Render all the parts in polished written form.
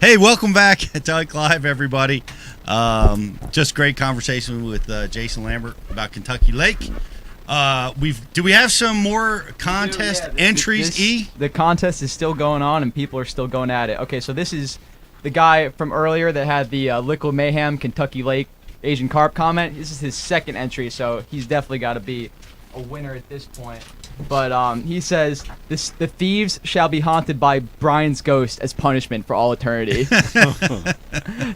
Hey, welcome back to Ike Live, everybody. Just great conversation with Jason Lambert about Kentucky Lake. Do we have some more contest entries? The contest is still going on, and people are still going at it. Okay, so this is the guy from earlier that had the Liquid Mayhem Kentucky Lake Asian Carp comment. This is his second entry, so he's definitely got to be a winner at this point. But he says, the thieves shall be haunted by Brian's ghost as punishment for all eternity.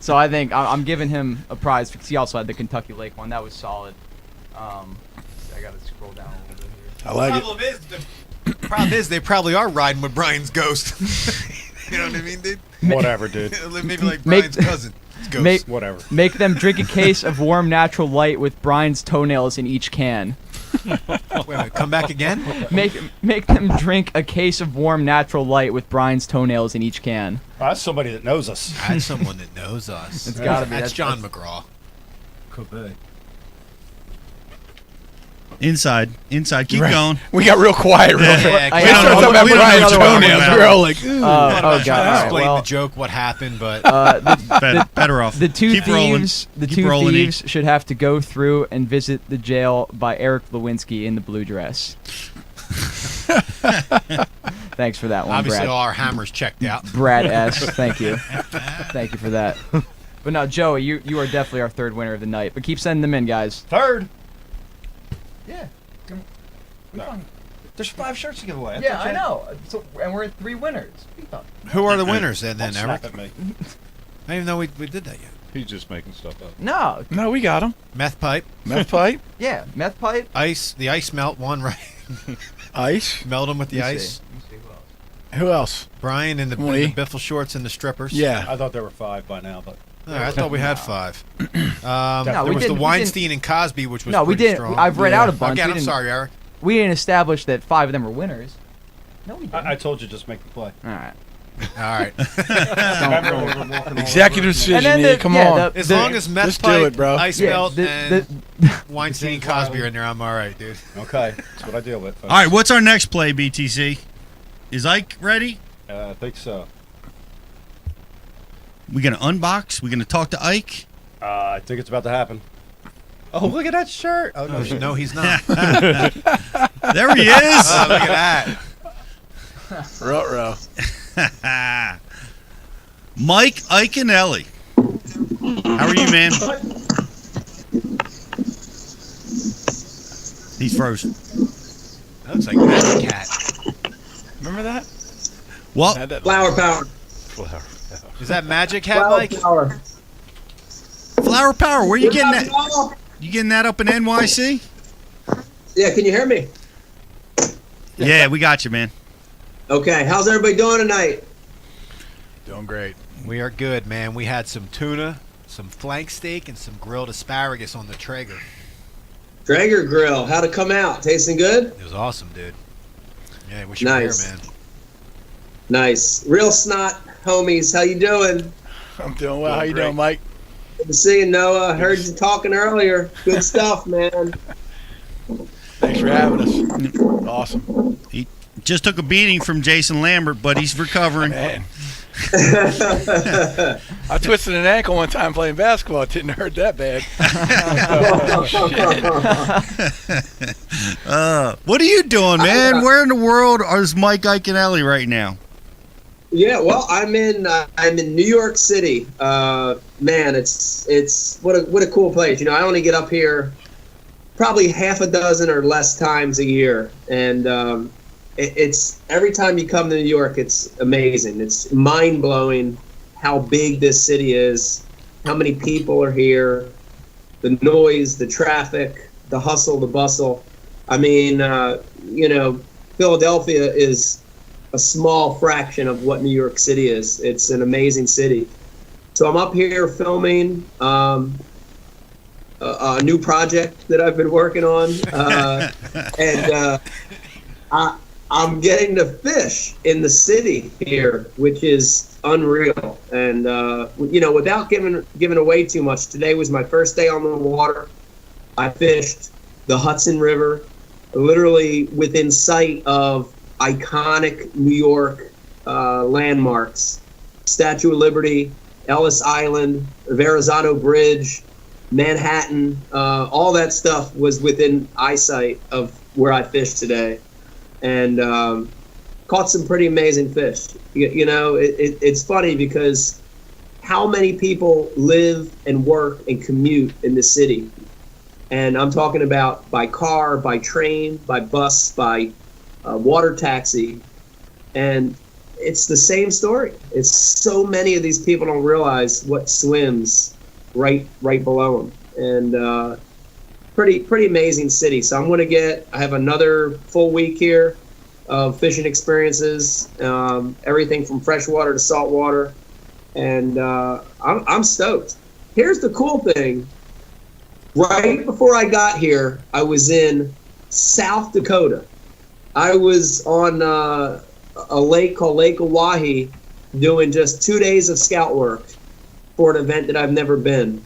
So I think I'm giving him a prize because he also had the Kentucky Lake one. That was solid. I got to scroll down a little bit here. I like The problem is they probably are riding with Brian's ghost. You know what I mean, dude? Whatever, dude. Maybe like Brian's cousin. Ghost. Whatever. Make them drink a case of warm natural light with Brian's toenails in each can. Wait, come back again? Make them drink a case of warm natural light with Brian's toenails in each can. That's somebody that knows us. That's someone that knows us. It's gotta be. That's John McGraw. Could be. Inside. Keep going. We got real quiet real quick. Yeah, We don't know talking about we don't know Brian's what you're talking toenails. about. We're all like, ooh. I'm not Oh trying to god! explain Well, the joke, what happened, but Better off. the two Keep rolling. thieves, Keep rolling, E. should have to go through and visit the jail by Eric Lewinsky in the blue dress. Thanks for that one, obviously Brad. all our hammers checked out. Brad S. Thank you for that. But no, Joey, you are definitely our third winner of the night. But keep sending them in, guys. Third. Yeah. There's 5 shirts to give away. Yeah, I know. So, and we're at 3 winners. Who are the winners then, Don't Eric? snap at me. I didn't even know we did that yet. He's just making stuff up. No. No, we got them. Meth pipe, Meth pipe, Yeah, meth pipe. ice, the ice melt one, right? ice. Melt them with the Let me ice. see. Let me see who else. Who else? Brian and the Me. biffle shorts and the strippers. Yeah. I thought there were 5 by now, but All right, I thought we had 5. No, There we was the didn't- we Weinstein and Cosby, which was No, we pretty didn't. strong. I've read out a bunch. Again, We I'm didn't- sorry, Eric. We didn't establish that 5 of them were winners. No, we didn't. I told you just make the play. All right. All right. Executive decision. the- Come yeah, on. As long as meth Just do pipe, it, bro. ice Yeah, melt, the- and Weinstein and Cosby are in there, I'm all right, dude. Okay, that's what I deal with. Folks. All right, what's our next play, BTC? Is Ike ready? I think so. We gonna unbox? We gonna talk to Ike? I think it's about to happen. Oh, look at that shirt! Oh No, he's not. There he is. Oh, look at that. Ruh-roh. Mike Iaconelli. How are you, man? He's frozen. That looks like Magic Cat. Remember that? Well, Had that Flower power. Flower. Is that Magic Cat, Flower Mike? power. Flower Power, where you getting that? Flower. You getting that up in NYC? Yeah, can you hear me? Yeah, we got you, man. Okay, how's everybody doing tonight? Doing great. We are good, man. We had some tuna, some flank steak, and some grilled asparagus on the Traeger. Traeger Grill, how'd it come out? Tasting good? It was awesome, dude. Yeah, we should be here, Nice. man. Nice. Reelsnot homies, how you doing? I'm doing well. How you Great. doing, Mike? Good to see you, Noah. Heard you talking earlier. Good stuff, man. Thanks for having us. Awesome. He just took a beating from Jason Lambert, but he's recovering. Man. I twisted an ankle one time playing basketball. It didn't hurt that bad. What are you doing, man? Where in the world is Mike Iaconelli right now? Yeah, well, I'm in New York City. Man, it's what a cool place. You know, I only get up here probably half a dozen or less times a year, and it's every time you come to New York, it's amazing. It's mind blowing how big this city is, how many people are here, the noise, the traffic, the hustle, the bustle. I mean, you know, Philadelphia is a small fraction of what New York City is. It's an amazing city. So I'm up here filming a new project that I've been working on, and I'm getting to fish in the city here, which is unreal. And you know, without giving away too much, today was my first day on the water. I fished the Hudson River, literally within sight of iconic New York landmarks. Statue of Liberty, Ellis Island, Verrazano Bridge, Manhattan, all that stuff was within eyesight of where I fished today, and caught some pretty amazing fish. You know, it's funny because how many people live and work and commute in the city, and I'm talking about by car, by train, by bus, by water taxi, and it's the same story. It's so many of these people don't realize what swims right below them, and pretty amazing city. So I have another full week here of fishing experiences, everything from freshwater to saltwater, and I'm stoked. Here's the cool thing. Right before I got here, I was in South Dakota. I was on a lake called Lake Oahe doing just 2 days of scout work for an event that I've never been.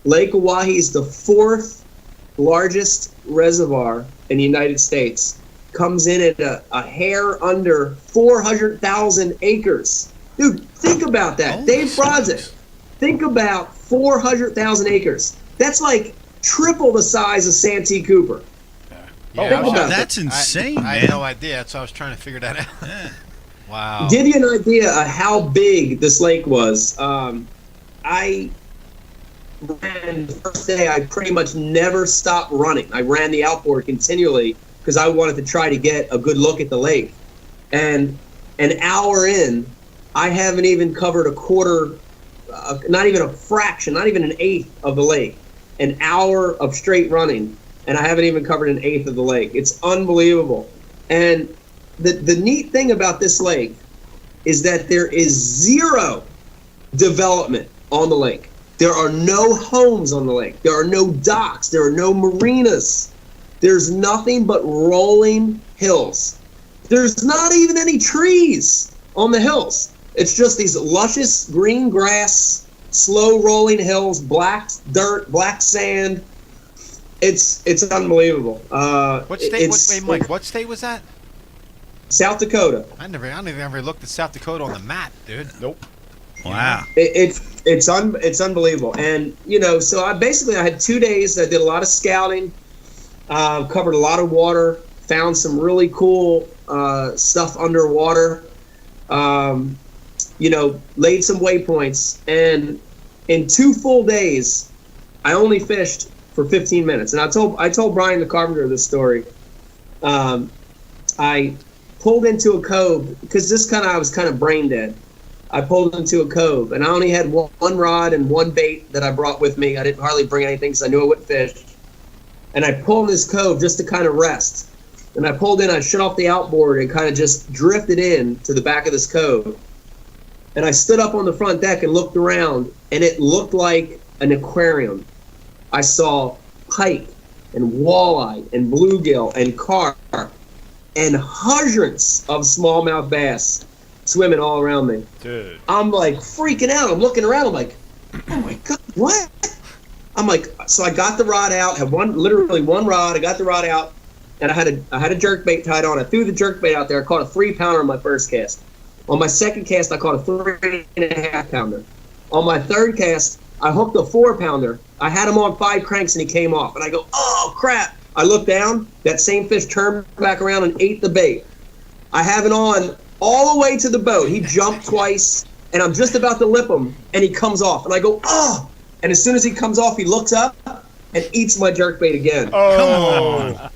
Lake Oahe is the 4th largest reservoir in the United States. Comes in at a hair under 400,000 acres. Dude, think about that. Oh, Dave Brodzik, think about 400,000 acres. That's like triple the size of Santee Cooper. Yeah, think about That's insane, I had man. no idea. That's why I was trying to figure that out. Yeah. Wow. Give you an idea of how big this lake was. I ran the first day. I pretty much never stopped running. I ran the outboard continually because I wanted to try to get a good look at the lake. And an hour in, I haven't even covered a quarter, not even a fraction, not even an eighth of the lake. An hour of straight running, and I haven't even covered an eighth of the lake. It's unbelievable. And the neat thing about this lake is that there is zero development on the lake. There are no homes on the lake. There are no docks. There are no marinas. There's nothing but rolling hills. There's not even any trees on the hills. It's just these luscious green grass, slow rolling hills, black dirt, black sand. It's unbelievable. What state? Wait, Mike. What state was that? South Dakota. I don't even ever looked at South Dakota on the map, dude. Nope. Wow. It's unbelievable. And so I had 2 days. I did a lot of scouting, covered a lot of water, found some really cool stuff underwater. Laid some waypoints, and in 2 full days, I only fished for 15 minutes. And I told Brian the carpenter this story. I pulled into a cove because I was kind of brain dead. I pulled into a cove, and I only had one rod and one bait that I brought with me. I didn't hardly bring anything because I knew I wouldn't fish. And I pulled in this cove just to kind of rest. And I pulled in, I shut off the outboard and kind of just drifted in to the back of this cove. And I stood up on the front deck and looked around, and it looked like an aquarium. I saw pike and walleye and bluegill and carp and hundreds of smallmouth bass swimming all around me. Dude. I'm like freaking out. I'm looking around. I'm like, oh my God, what? I'm like, so I got the rod out, had literally one rod. I got the rod out, and I had a jerkbait tied on. I threw the jerkbait out there. I caught a 3-pounder on my first cast. On my second cast, I caught a 3.5-pounder. On my third cast, I hooked a 4-pounder. I had him on 5 cranks, and he came off. And I go, oh, crap. I looked down. That same fish turned back around and ate the bait. I have it on all the way to the boat. He jumped twice, and I'm just about to lip him, and he comes off. And I go, oh. And as soon as he comes off, he looks up and eats my jerkbait again. Oh. Come on.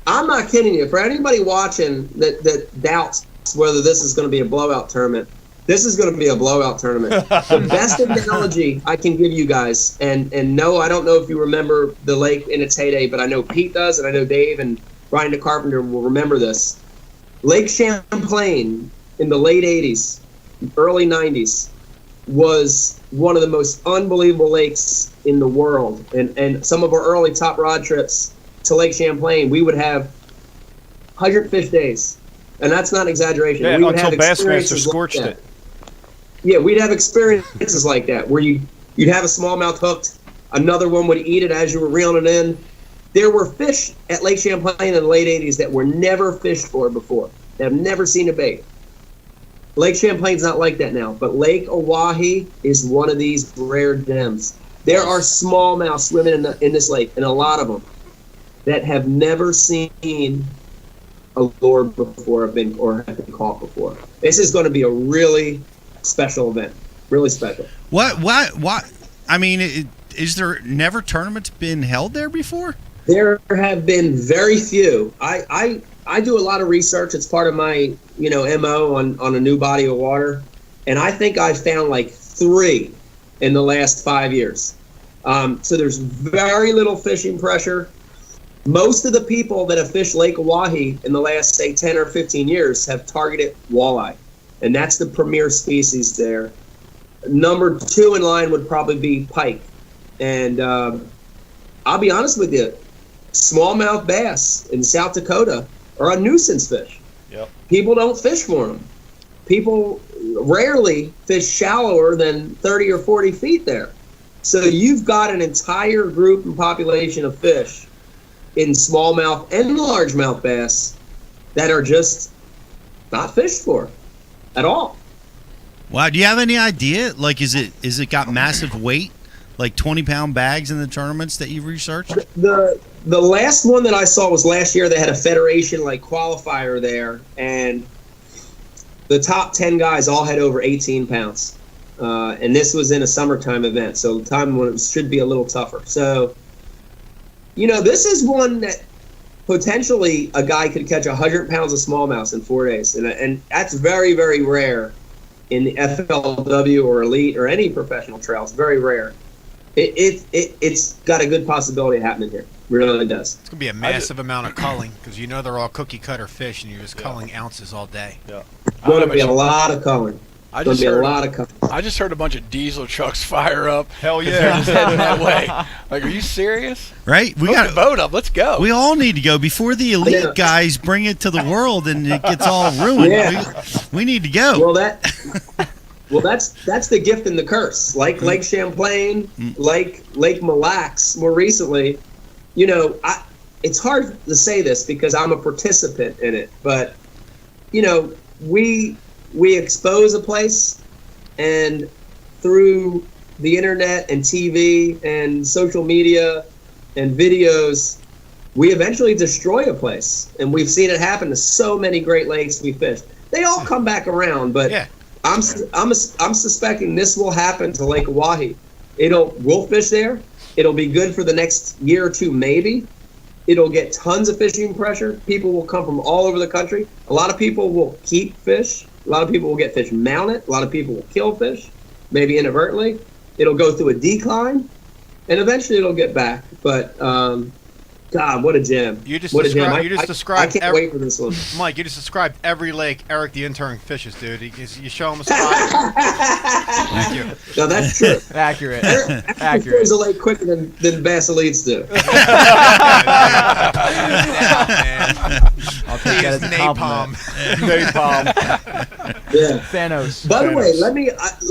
I'm not kidding you. For anybody watching that doubts whether this is going to be a blowout tournament, this is going to be a blowout tournament. The best analogy I can give you guys, and no, I don't know if you remember the lake in its heyday, but I know Pete does, and I know Dave and Brian the Carpenter will remember this. Lake Champlain in the late 80s, early 90s, was one of the most unbelievable lakes in the world. And some of our early top rod trips to Lake Champlain, we would have 100 fish days. And that's not an exaggeration. Yeah, we would until have Bassmaster experiences scorched like it. Yeah, we'd have experiences like that where you'd have a smallmouth hooked, another one would eat it as you were reeling it in. There were fish at Lake Champlain in the late 80s that were never fished for before. They have never seen a bait. Lake Champlain's not like that now, but Lake Oahe is one of these rare gems. There are smallmouth swimming in this lake, and a lot of them that have never seen a lure before have been caught before. This is going to be a really special event, really special. What? I mean, is there never tournaments been held there before? There have been very few. I do a lot of research. It's part of my MO on a new body of water, and I think I've found like 3 in the last 5 years. So there's very little fishing pressure. Most of the people that have fished Lake Oahe in the last, say, 10 or 15 years have targeted walleye, and that's the premier species there. Number 2 in line would probably be pike. And I'll be honest with you, smallmouth bass in South Dakota are a nuisance fish. Yep. People don't fish for them. People rarely fish shallower than 30 or 40 feet there. So you've got an entire group and population of fish in smallmouth and largemouth bass that are just not fished for at all. Wow, do you have any idea? Like, is it got massive weight, like 20-pound bags in the tournaments that you've researched? The last one that I saw was last year. They had a federation like qualifier there, and the top 10 guys all had over 18 pounds. And this was in a summertime event, so the time when it should be a little tougher. So, this is one that potentially a guy could catch 100 pounds of smallmouth in 4 days, and that's very, very rare in the FLW or elite or any professional trail. It's very rare. It's got a good possibility of happening here. Really does. It's going to be a massive amount of culling because they're all cookie cutter fish and you're just culling ounces all day. Yeah. Going to be a lot of culling. I Going just to be a heard, lot of culling. I just heard a bunch of diesel trucks fire up. Hell They're yeah. just heading that way. Like, are you serious? Right? We Hook got the boat up. Let's go. We all need to go before the elite Yeah. guys bring it to the world and it gets all ruined. Yeah. We need to go. Well, that's the gift and the curse. Like Lake Champlain, like Lake Mille Lacs more recently. It's hard to say this because I'm a participant in it, but we expose a place, and through the internet and TV and social media and videos, we eventually destroy a place, and we've seen it happen to so many Great Lakes we fished. They all come back around, but Yeah. I'm suspecting this will happen to Lake Oahe. We'll fish there. It'll be good for the next year or two, maybe. It'll get tons of fishing pressure. People will come from all over the country. A lot of people will keep fish. A lot of people will get fish mounted. A lot of people will kill fish, maybe inadvertently. It'll go through a decline, and eventually it'll get back. But God, what a gem! You just What a gem. described. I can't wait for this one. Mike, you just described every lake Eric the intern fishes, dude. You show him a spot. Thank you. No, that's true. Accurate. Accurate. Accurate. Goes a lake quicker than Bass Elites do. I'll take that as a compliment. Napalm. Yeah. Thanos. By the way, let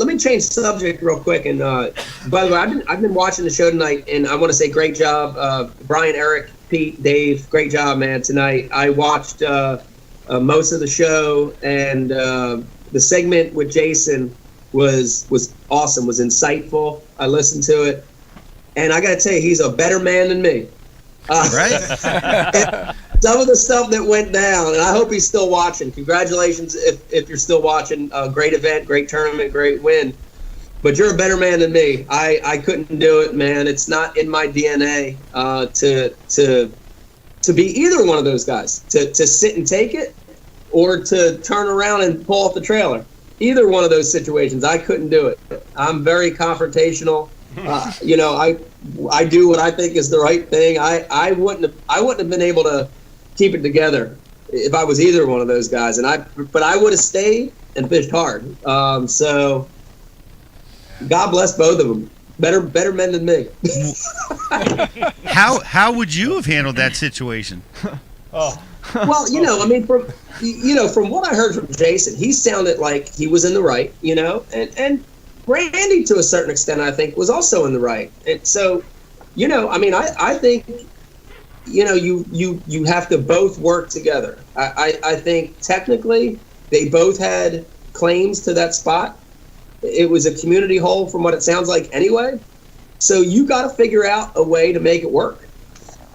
me change subject real quick. And by the way, I've been watching the show tonight, and I want to say great job, Brian, Eric, Pete, Dave. Great job, man. Tonight I watched most of the show, and the segment with Jason was awesome. Was insightful. I listened to it, and I got to tell you, he's a better man than me. Right? Some of the stuff that went down, and I hope he's still watching. Congratulations if you're still watching. Great event, great tournament, great win. But you're a better man than me. I couldn't do it, man. It's not in my DNA to be either one of those guys. To sit and take it, or to turn around and pull off the trailer. Either one of those situations, I couldn't do it. I'm very confrontational. I do what I think is the right thing. I wouldn't have been able to keep it together if I was either one of those guys. But I would have stayed and fished hard. So God bless both of them. Better men than me. How would you have handled that situation? Oh. Well, from what I heard from Jason, he sounded like he was in the right, and Randy, to a certain extent, I think, was also in the right. And so, I think, you have to both work together. I think technically they both had claims to that spot. It was a community hole from what it sounds like anyway. So you got to figure out a way to make it work.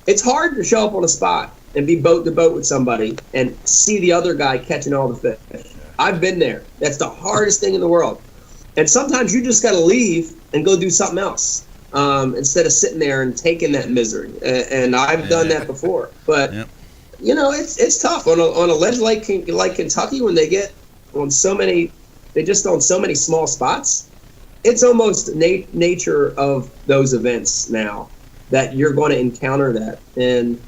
It's hard to show up on a spot and be boat to boat with somebody and see the other guy catching all the fish. I've been there. That's the hardest thing in the world. And sometimes you just got to leave and go do something else instead of sitting there and taking that misery. And I've done that before. But, you know, it's tough. On a ledge like Kentucky, when they get on so many, they just on so many small spots, it's almost nature of those events now that you're going to encounter that. And,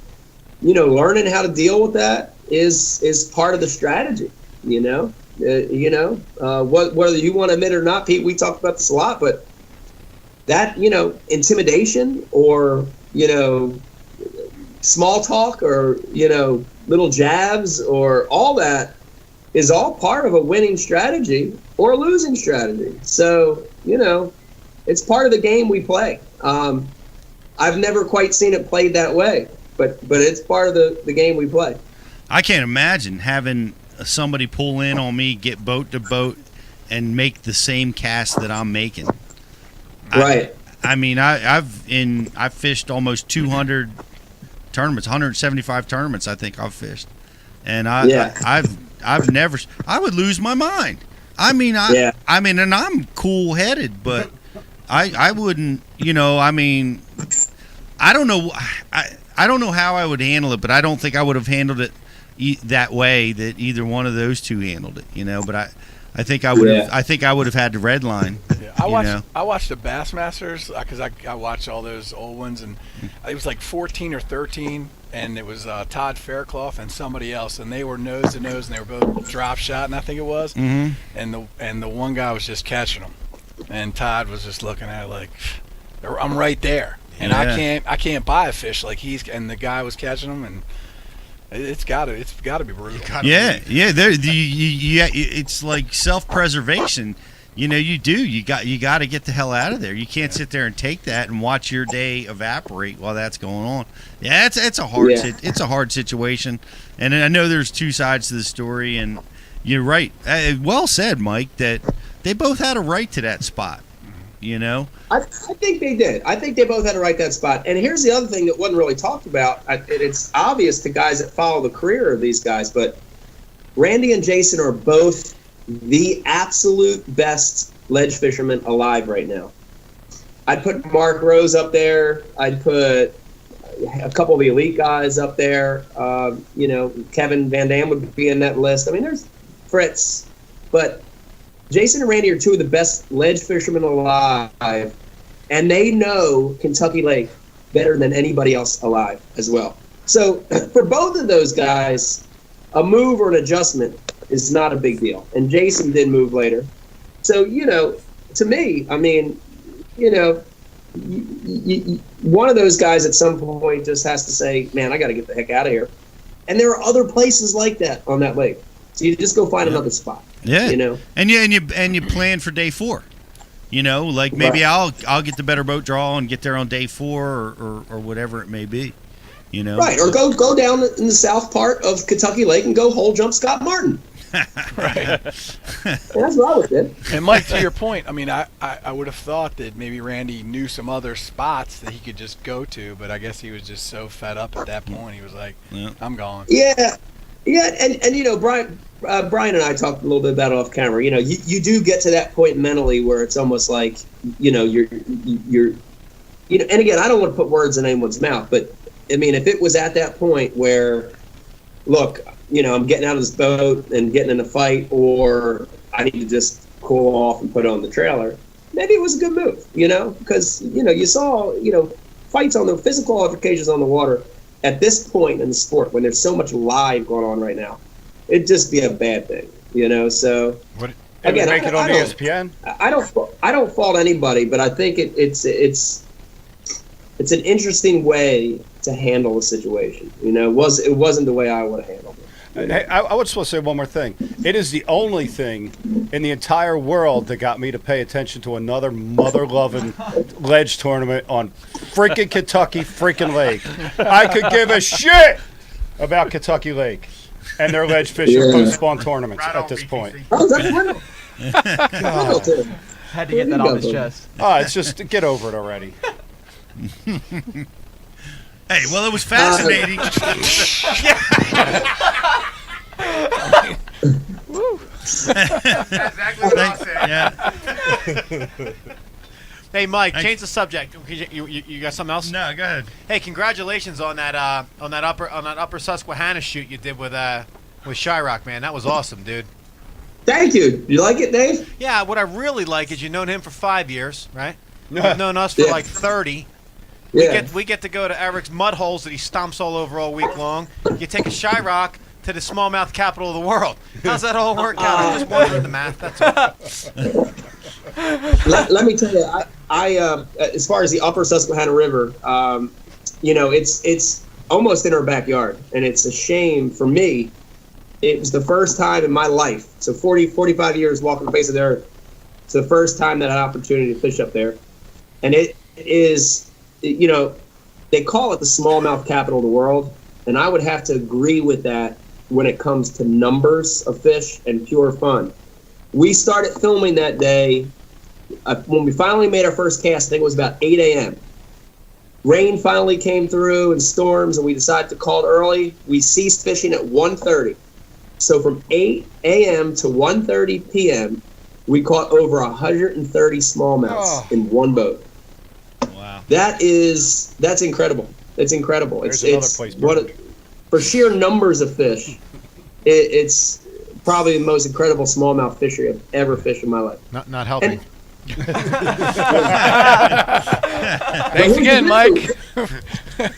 you know, learning how to deal with that is part of the strategy, you know. Whether you want to admit it or not, Pete, we talk about this a lot, but that, you know, intimidation or, you know, small talk or, you know, little jabs or all that is all part of a winning strategy or a losing strategy. So, you know, it's part of the game we play. I've never quite seen it played that way, but it's part of the game we play. I can't imagine having somebody pull in on me, get boat to boat, and make the same cast that I'm making. Right. I mean, I've fished almost 200 tournaments, 175 tournaments. I think I've fished, and I've never. I would lose my mind. I mean, and I'm cool headed, but I wouldn't. You know, I mean, I don't know. I don't know how I would handle it, but I don't think I would have handled it that way that either one of those two handled it, you know. But I think I would have. I think I would have had the red line. Yeah, I watched the Bassmasters because I watched all those old ones, and it was like 14 or 13, and it was Todd Fairclough and somebody else, and they were nose to nose, and they were both drop shotting, I think it was, and the one guy was just catching them, and Todd was just looking at it like, I'm right there, and I can't buy a fish like and the guy was catching them, and it's got to be brutal. It's like self-preservation. You know, you got to get the hell out of there. You can't sit there and take that and watch your day evaporate while that's going on. Yeah, it's a hard situation, and I know there's two sides to the story. And you're right. Well said, Mike. That they both had a right to that spot. You know, I think they did. I think they both had to right that spot. And here's the other thing that wasn't really talked about. It's obvious to guys that follow the career of these guys, but Randy and Jason are both the absolute best ledge fishermen alive right now. I'd put Mark Rose up there. I'd put a couple of the elite guys up there. You know, Kevin Van Dam would be in that list. I mean, there's Fritz, but Jason and Randy are two of the best ledge fishermen alive, and they know Kentucky Lake better than anybody else alive as well. So for both of those guys, a move or an adjustment is not a big deal. And Jason did move later. So, you know, to me, I mean, you know, one of those guys at some point just has to say, man, I got to get the heck out of here. And there are other places like that on that lake. So you just go find another spot. Yeah, you know, and you plan for day 4. You know, like maybe I'll get the better boat draw and get there on day 4 or whatever it may be. You know, right? Or go down in the south part of Kentucky Lake and go hole jump Scott Martin. Right. That's what I would do. And Mike, to your point, I mean, I would have thought that maybe Randy knew some other spots that he could just go to, but I guess he was just so fed up at that point. He was like, I'm gone. Yeah, and you know, Brian and I talked a little bit about it off camera. You know, you do get to that point mentally where it's almost like, you know, you're you know, and again, I don't want to put words in anyone's mouth, but I mean, if it was at that point where, look, you know, I'm getting out of this boat and getting in a fight, or I need to just cool off and put on the trailer, maybe it was a good move, you know, because, you know, you saw, you know, fights on the physical altercations on the water at this point in the sport when there's so much live going on right now. It'd just be a bad thing, you know. So again, make it on ESPN. I don't fault anybody, but I think it's an interesting way to handle the situation. You know, it wasn't the way I would have handled it. Hey, I would just want to say one more thing. It is the only thing in the entire world that got me to pay attention to another mother-loving ledge tournament on freaking Kentucky freaking Lake. I could give a shit about Kentucky Lake and their ledge fishing post-spawn tournaments at this point. Oh, that's wonderful. God. Had to get that off his chest. Oh, it's just get over it already. Hey, well, it was fascinating. Exactly what I said. Yeah. Hey, Mike, change the subject. You got something else? No, go ahead. Hey, congratulations on that upper Susquehanna shoot you did with Shyrock, man. That was awesome, dude. Thank you. You like it, Dave? Yeah, what I really like is you've known him for 5 years, right? You've known us for Yeah. like 30. Yeah. We get to go to Eric's mud holes that he stomps all over all week long. You take a Shyrock to the smallmouth capital of the world. How's that all work out? I'm just wondering the math. That's all. Let me tell you, I as far as the upper Susquehanna River, it's almost in our backyard, and it's a shame for me. It was the first time in my life, so 45 years walking the face of the earth, it's the first time that I had an opportunity to fish up there. And it is, they call it the smallmouth capital of the world, and I would have to agree with that when it comes to numbers of fish and pure fun. We started filming that day. When we finally made our first cast, I think it was about 8 a.m. Rain finally came through and storms, and we decided to call it early. We ceased fishing at 1:30. So from 8 a.m. to 1:30 p.m., we caught over 130 smallmouths in one boat. Wow. That's incredible. It's incredible. There's It's another place. for sheer numbers of fish, it's probably the most incredible smallmouth fishery I've ever fished in my life. Not helping. Thanks again, Mike.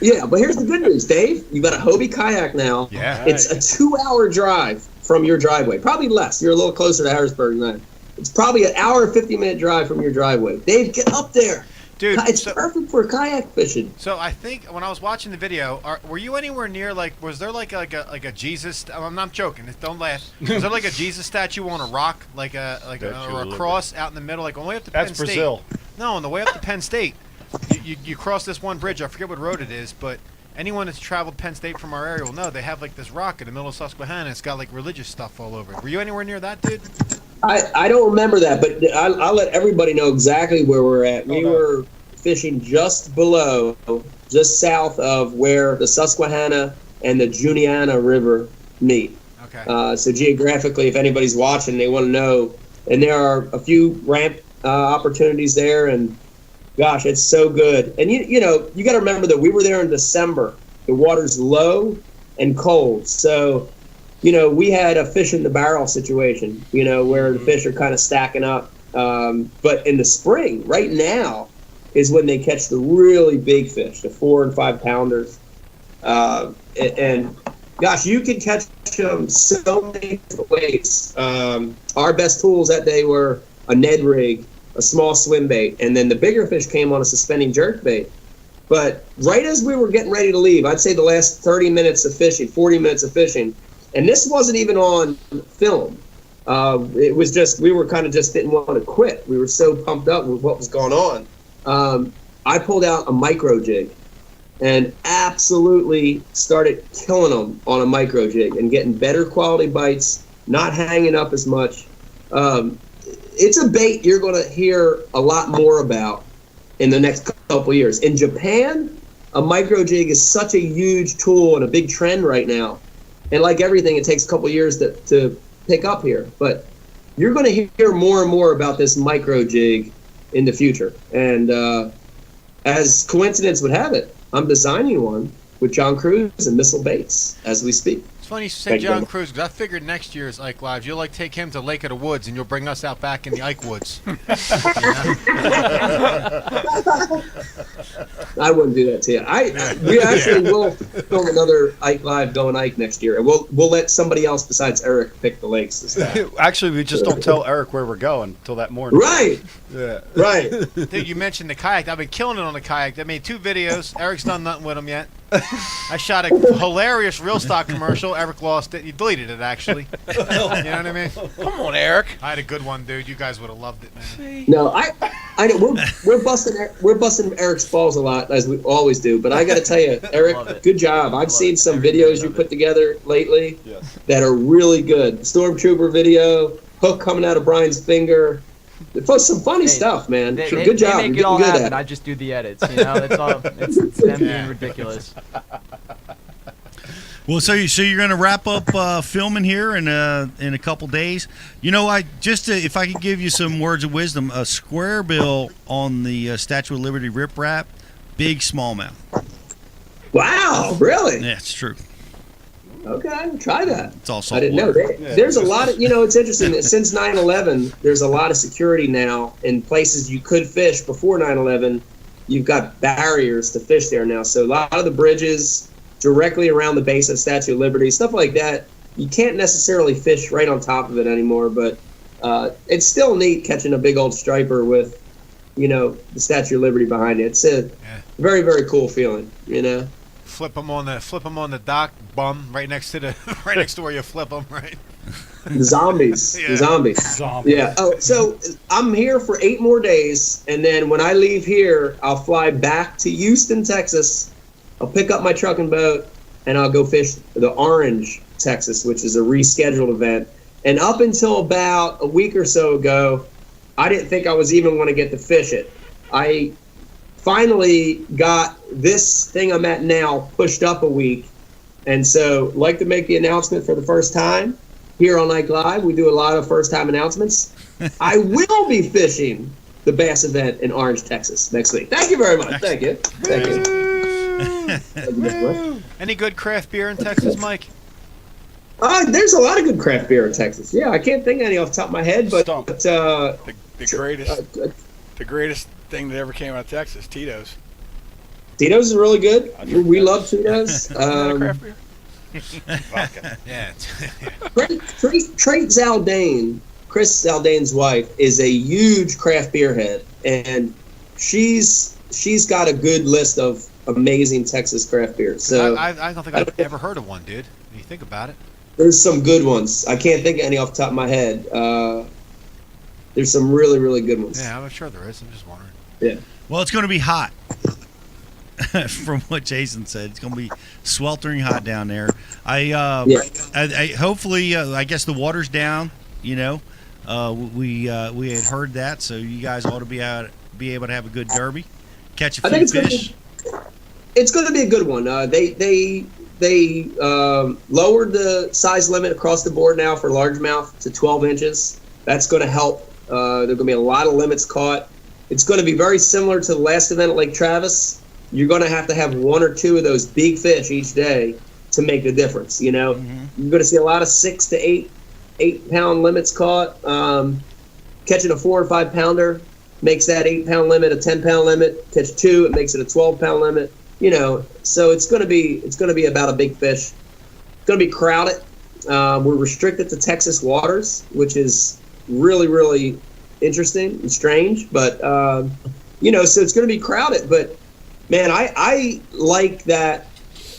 Yeah, but here's the good news, Dave. You got a Hobie kayak now. Yeah. It's a 2-hour drive from your driveway. Probably less. You're a little closer to Harrisburg than that. It's probably an hour and 50-minute drive from your driveway. Dave, get up there. Dude, It's perfect for kayak fishing. So I think when I was watching the video, were you anywhere near was there like a Jesus? I'm not joking. Don't laugh. Was there like a Jesus statue on a rock, or a cross out in the middle, like on the way up to Penn That's State? Brazil. No, on the way up to Penn State, you cross this one bridge. I forget what road it is, but anyone that's traveled Penn State from our area will know they have like this rock in the middle of Susquehanna. It's got like religious stuff all over it. Were you anywhere near that, dude? I don't remember that, but I'll let everybody know exactly where we're at. We were fishing just south of where the Susquehanna and the Juniata River meet. Okay. So geographically, if anybody's watching, they want to know. And there are a few ramp opportunities there, and gosh, it's so good. And you got to remember that we were there in December. The water's low and cold, so we had a fish in the barrel situation. Where the fish are kind of stacking up. But in the spring, right now, is when they catch the really big fish, the 4 and 5 pounders. And gosh, you can catch them so many different ways. Our best tools that day were a Ned rig, a small swim bait, and then the bigger fish came on a suspending jerk bait. But right as we were getting ready to leave, I'd say the last 30 minutes of fishing, 40 minutes of fishing, and this wasn't even on film. It was just, we were kind of just didn't want to quit. We were so pumped up with what was going on. I pulled out a micro jig and absolutely started killing them on a micro jig and getting better quality bites, not hanging up as much. It's a bait you're going to hear a lot more about in the next couple of years. In Japan, a micro jig is such a huge tool and a big trend right now. And like everything, it takes a couple of years to pick up here. But you're going to hear more and more about this micro jig in the future. And as coincidence would have it, I'm designing one with John Cruz and Missile Baits as we speak. It's funny you say Thank you. John Cruz, because I figured next year's Ike Live, you'll take him to Lake of the Woods and you'll bring us out back in the Ike Woods. I wouldn't do that to you. We actually will film another Ike Live Going Ike next year, and we'll let somebody else besides Eric pick the lakes this time. Actually, we just don't tell Eric where we're going until that morning. Right. Yeah. Right. Dude, you mentioned the kayak. I've been killing it on the kayak. I made 2 videos. Eric's done nothing with them yet. I shot a hilarious Reelsnot commercial. Eric lost it. He deleted it, actually. You know what I mean? Come on, Eric. I had a good one, dude. You guys would have loved it, man. No, I know we're busting Eric's balls a lot, as we always do. But I got to tell you, Eric, good job. I've seen some videos you put together lately that are really good. Stormtrooper video, hook coming out of Brian's finger. Some funny stuff, man. Good job. They make it all happen. I just do the edits. You know, it's all it's them being ridiculous. Well, so you're going to wrap up filming here in a couple days. You know, if I could give you some words of wisdom, a square bill on the Statue of Liberty riprap, big smallmouth. Wow, really? Yeah, it's true. Okay, try that. It's all salt I didn't know. There's a lot of, it's interesting that since 9/11, there's a lot of security now in places you could fish before 9/11. You've got barriers to fish there now. So a lot of the bridges directly around the base of Statue of Liberty, stuff like that, you can't necessarily fish right on top of it anymore. But it's still neat catching a big old striper with, the Statue of Liberty behind it. It's a very, very cool feeling, Flip them on the dock, bum, right next to where you flip them, right? The zombies. Yeah. The zombies. Yeah. Oh, so I'm here for 8 more days, and then when I leave here, I'll fly back to Houston, Texas. I'll pick up my truck and boat, and I'll go fish the Orange, Texas, which is a rescheduled event. And up until about a week or so ago, I didn't think I was even going to get to fish it. I finally got this thing I'm at now pushed up a week. And so I'd like to make the announcement for the first time here on Ike Live. We do a lot of first-time announcements. I will be fishing the bass event in Orange, Texas next week. Thank you very much. Thank you. Thank you. Thank you very much. Any good craft beer in Texas, Mike? There's a lot of good craft beer in Texas. Yeah, I can't think of any off the top of my head, but the greatest thing that ever came out of Texas, Tito's. Tito's is really good. We love Tito's. Craft beer? Yeah. Trey Zaldane, Chris Zaldane's wife, is a huge craft beer head, and she's got a good list of amazing Texas craft beers. So I don't think I've ever heard of one, dude. When you think about it. There's some good ones. I can't think of any off the top of my head. There's some really, really good ones. Yeah, I'm sure there is. I'm just wondering. Yeah. Well, it's going to be hot. From what Jason said, it's going to be sweltering hot down there. I hopefully, I guess the water's down. We had heard that, so you guys ought to be able to have a good derby, catch a few fish. It's going to be a good one. They lowered the size limit across the board now for largemouth to 12 inches. That's going to help. There are going to be a lot of limits caught. It's going to be very similar to the last event at Lake Travis. You're going to have 1 or 2 of those big fish each day to make the difference. You're going to see a lot of 6 to 8 pound limits caught. Catching a 4 or 5 pounder makes that 8 pound limit a 10 pound limit. Catch 2, it makes it a 12 pound limit. So it's going to be about a big fish. It's going to be crowded. We're restricted to Texas waters, which is really, really interesting and strange. But so it's going to be crowded. But man, I like that.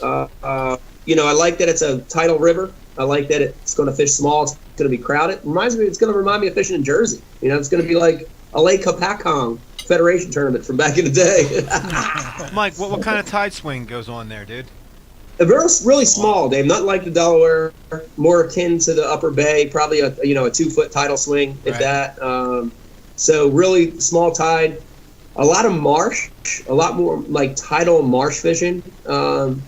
I like that it's a tidal river. I like that it's going to fish small. It's going to be crowded. It's going to remind me of fishing in Jersey. It's going to be like a Lake Hopatcong Federation tournament from back in the day. Mike, what kind of tide swing goes on there, dude? Really small, Dave. Not like the Delaware. More akin to the Upper Bay. Probably a 2-foot tidal swing, if that. So really small tide. A lot of marsh. A lot more like tidal marsh fishing than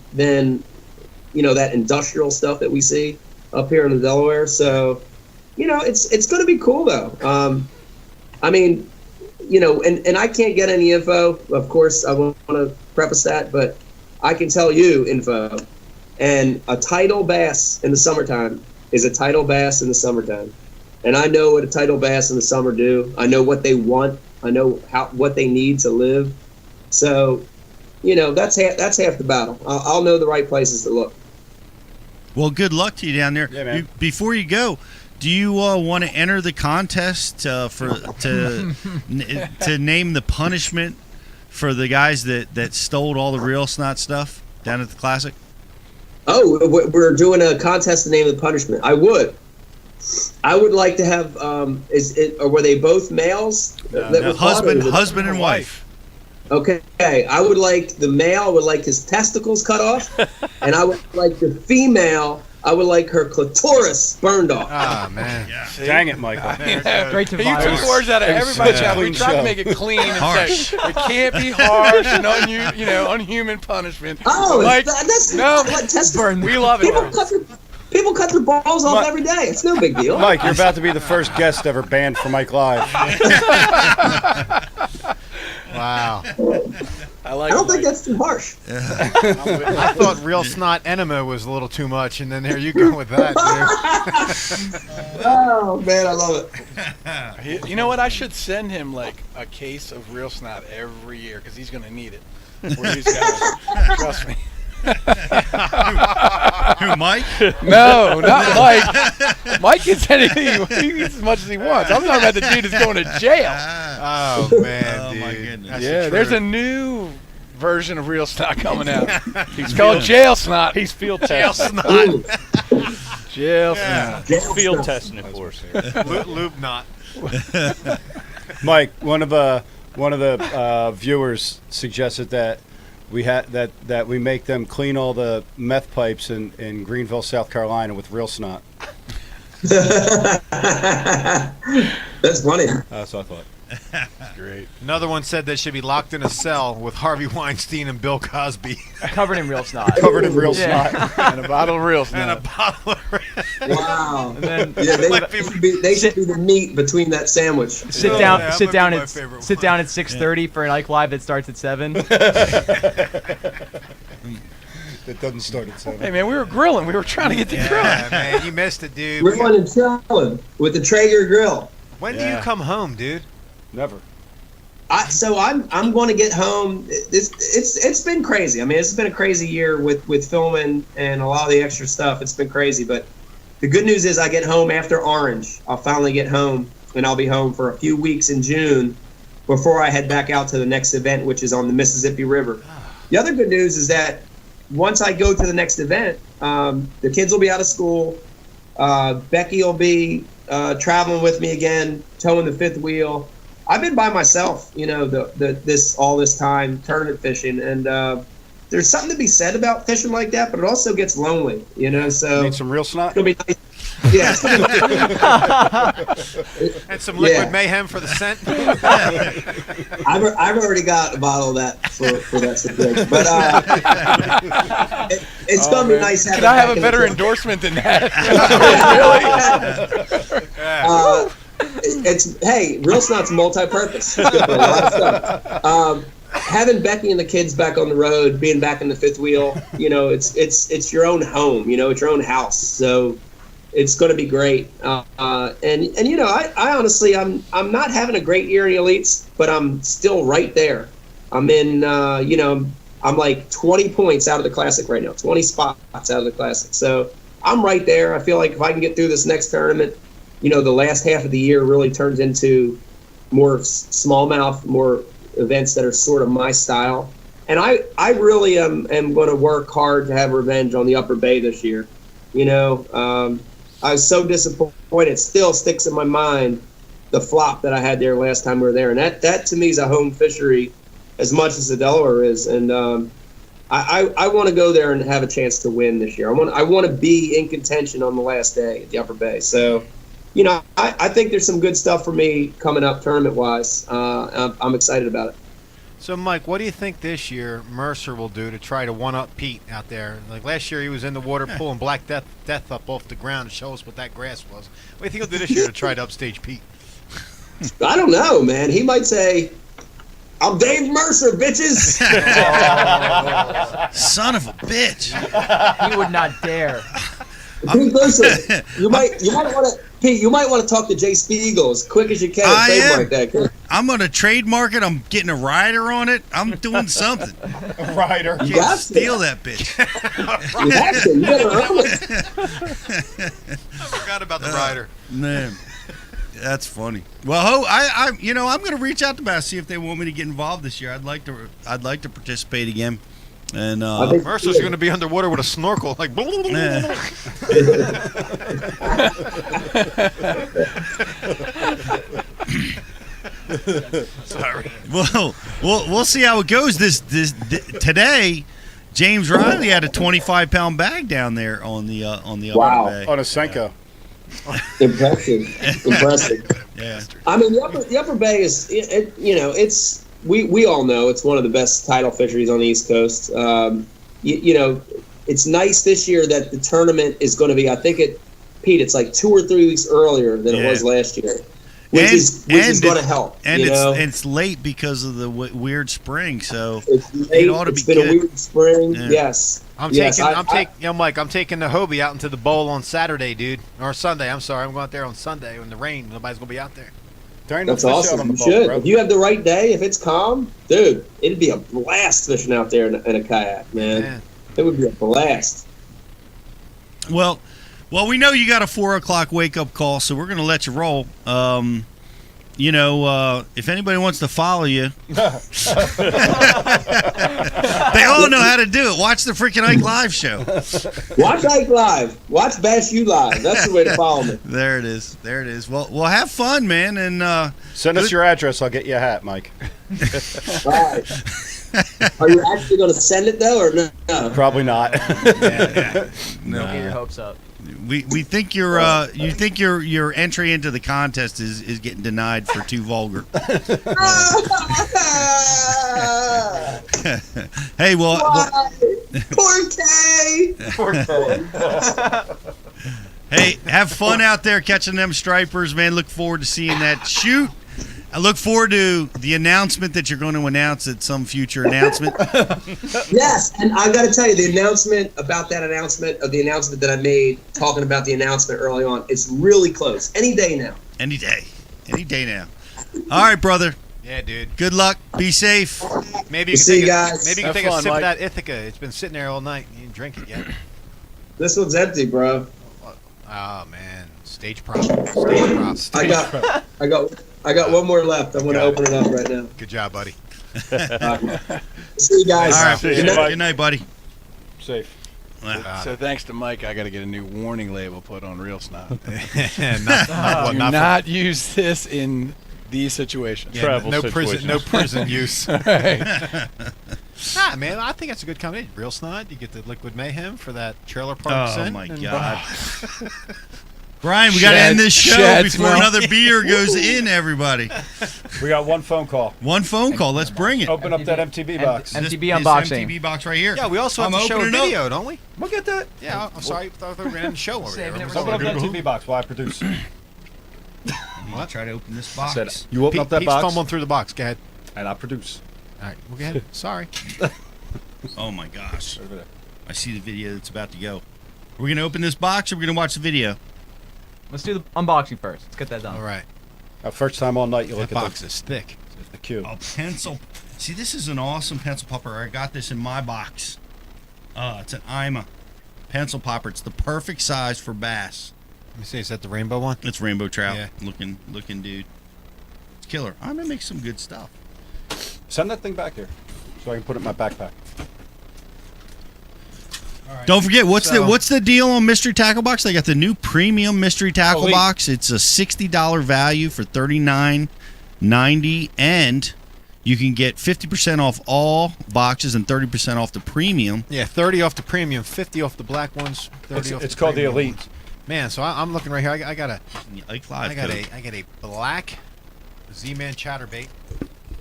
that industrial stuff that we see up here in the Delaware. So it's going to be cool though. And I can't get any info. Of course, I want to preface that, but I can tell you info. And a tidal bass in the summertime is a tidal bass in the summertime. And I know what a tidal bass in the summer do. I know what they want. I know what they need to live. So, that's half the battle. I'll know the right places to look. Well, good luck to you down there. Yeah, man. Before you go, do you want to enter the contest to name the punishment for the guys that stole all the Reelsnot stuff down at the Classic? Oh, we're doing a contest to name the punishment. I would like to have. Were they both males? Husband and wife. Okay, the male would like his testicles cut off, and I would like the female I would like her clitoris burned off. Ah, man. Dang it, Michael. Great to You violence. took words out of It was everybody's such a mouth. We clean tried to show. make it clean and Harsh. say it can't be harsh and unhuman punishment. Oh, Like, that's no, what test burn. we love it. People cut their balls off Mike- every day. It's no big deal. Mike, you're about to be the first guest ever banned from Ike Live. Wow. I like I don't it, think Mike. that's too harsh. I thought Reelsnot enema was a little too much, and then there you go with that, dude. Oh man, I love it. You know what? I should send him like a case of Reelsnot every year because he's going to need it. Where he's going. Trust me. Who, Mike? No, not Mike. Mike gets anything. He gets as much as he wants. I'm talking about the dude that's going to jail. Oh, man, Oh, dude. my goodness. That's Yeah, the there's a truth. new version of Real Snot coming out. It's called Jail Snot. He's field testing. Ooh, Jail Snot. jail Field stuff. testing it for us. Lube knot. Mike, one of the viewers suggested that that we make them clean all the meth pipes in Greenville, South Carolina, with Reelsnot. That's funny. That's what I thought. Great. Another one said they should be locked in a cell with Harvey Weinstein and Bill Cosby. Covered in real snot. Covered in Reelsnot. Yeah. And a bottle of Real And a Snot. bottle of Wow. And then Yeah, they should be the meat between that sandwich. sit Oh, down, yeah, that sit might down be my at favorite sit one. down at 6:30 for an Ike Live that starts at 7. It doesn't start at 7. Hey, man, we were grilling. We were trying to get the Yeah, grilling. man, you missed it, dude. We're going and chilling with the Traeger grill. When do you come home, dude? Never. So I'm going to get home. It's been crazy. I mean, it's been a crazy year with filming and a lot of the extra stuff. It's been crazy, but the good news is I get home after Orange. I'll finally get home, and I'll be home for a few weeks in June before I head back out to the next event, which is on the Mississippi River. The other good news is that once I go to the next event, the kids will be out of school. Becky will be traveling with me again, towing the fifth wheel. I've been by myself, all this time tournament fishing, and there's something to be said about fishing like that, but it also gets lonely, So Need some Reelsnot? it'll be nice. Yeah, And some liquid Yeah. mayhem for the scent? I've already got a bottle of that for that situation, but it's gonna be nice having. Could I have back a in the better truck. endorsement than that? Hey, Real Snot's multi-purpose. It's good for a lot of stuff. Having Becky and the kids back on the road, being back in the fifth wheel, it's your own home. It's your own house. So it's going to be great. I honestly, I'm not having a great year in the elites, but I'm still right there. I'm in, I'm like 20 points out of the classic right now, 20 spots out of the classic. So I'm right there. I feel like if I can get through this next tournament, the last half of the year really turns into more smallmouth, more events that are sort of my style. And I really am going to work hard to have revenge on the Upper Bay this year. I was so disappointed. It still sticks in my mind, the flop that I had there last time we were there. And that to me is a home fishery as much as the Delaware is. And I want to go there and have a chance to win this year. I want to be in contention on the last day at the Upper Bay. So, I think there's some good stuff for me coming up tournament-wise. I'm excited about it. So, Mike, what do you think this year Mercer will do to try to one-up Pete out there? Like last year, he was in the water pulling Black Death up off the ground to show us what that grass was. What do you think he'll do this year to try to upstage Pete? I don't know, man. He might say, "I'm Dave Mercer, bitches." Son of a bitch. He would not dare. Pete Mercer, you might want to. Pete, you might want to talk to Jay Spiegel as quick as you can. I Trademark am. that. Kid. I'm going to trademark it. I'm getting a rider on it. I'm doing something. Rider. You Can't got to. steal that bitch. You have to. You better own it. I forgot about the rider. Man, that's funny. Well, I'm going to reach out to Bass, see if they want me to get involved this year. I'd like to participate again. And I think- Mercer's going to be underwater with a snorkel, like. eh. Sorry. Well, we'll see how it goes. This today, James Riley had a 25-pound bag down there on the upper Wow. bay. On a Senko. Impressive. Yeah. I mean, the upper bay is, it's we all know it's one of the best tidal fisheries on the East Coast. It's nice this year that the tournament is going to be. I think Pete, it's like 2 or 3 weeks earlier than it was last year, which is going to help. And it's late because of the weird spring, so it's late. it ought to It's be been good. a weird spring. Yeah. Yes. Mike, I'm taking the Hobie out into the bowl on Saturday, dude, or Sunday. I'm sorry, I'm going out there on Sunday in the rain. Nobody's gonna be out there. There ain't no That's fish out awesome. on the You boat, should. bro. If you have the right day, if it's calm, dude, it'd be a blast fishing out there in a kayak, man. It would be a blast. Well, we know you got a 4 o'clock wake up call, so we're going to let you roll. If anybody wants to follow you, they all know how to do it. Watch the freaking Ike Live show. Watch Ike Live. Watch Bass U Live. That's the way to follow me. There it is. Well, have fun, man, and Send us your address. I'll get you a hat, Mike. All right. Are you actually going to send it though, or no? Probably not. Don't get your hopes up. we think your entry into the contest is getting denied for too vulgar. Hey, well, Poor K. hey, have fun out there catching them stripers, man. Look forward to seeing that shoot. I look forward to the announcement that you're going to announce at some future announcement. Yes, and I got to tell you, the announcement that I made, talking about the announcement early on, it's really close. Any day now. Any day now. All right, brother. Yeah, dude. Good luck. Be safe. Maybe you can See take you guys. Maybe you Have can take a fun, sip Mike. of that Ithaca. It's been sitting there all night. You didn't drink it yet. This one's empty, bro. Oh man, stage props. Stage props. I got one more left. I'm going to open it up right now. Good job, buddy. See you guys. All right. Good night. Good night, buddy. Safe. So thanks to Mike, I got to get a new warning label put on Reelsnot. Not Do not use this in these situations. Travel no situations. prison use. Right. Nah, man, I think that's a good combination. Reelsnot, you get the liquid mayhem for that trailer park Oh, scent. my and- God. Brian, we got to end this show Shad before smell. another beer goes in, everybody. We got one phone call. One phone call. Let's bring it. Open up that MTV box. MTV This unboxing. MTV box right here. Yeah, we also have I'm to show a opening it up. video, don't we? We'll get that. Yeah, I'm sorry. I thought we were going to end the show over there. Saving it Open up that MTV box while I produce. What? Try to open this box. Said, you open up that Pete's box, fumbling through the box. Go ahead. and I produce. All right, we'll go ahead. Sorry. Oh, my gosh. Over there. I see the video that's about to go. Are we going to open this box or are we going to watch the video? Let's do the unboxing first. Let's get that done. All right. First time all night you That look box at is thick. the queue. A pencil. See, this is an awesome pencil popper. I got this in my box. It's an Ima pencil popper. It's the perfect size for bass. Let me see. Is that the rainbow one? It's rainbow trout Yeah. looking dude. It's killer. I'm gonna make some good stuff. Send that thing back here so I can put it in my backpack. Don't forget what's So- the deal on Mystery Tackle Box? They got the new premium Mystery Tackle Elite. Box. It's a $60 value for $39.90, and you can get 50% off all boxes and 30% off the premium. Yeah, 30 off the premium, 50 off the black ones, 30 off It's the called the premium Elite. ones. Man, so I'm looking right here. I got a Ike Live code. I got a black Z-Man chatterbait.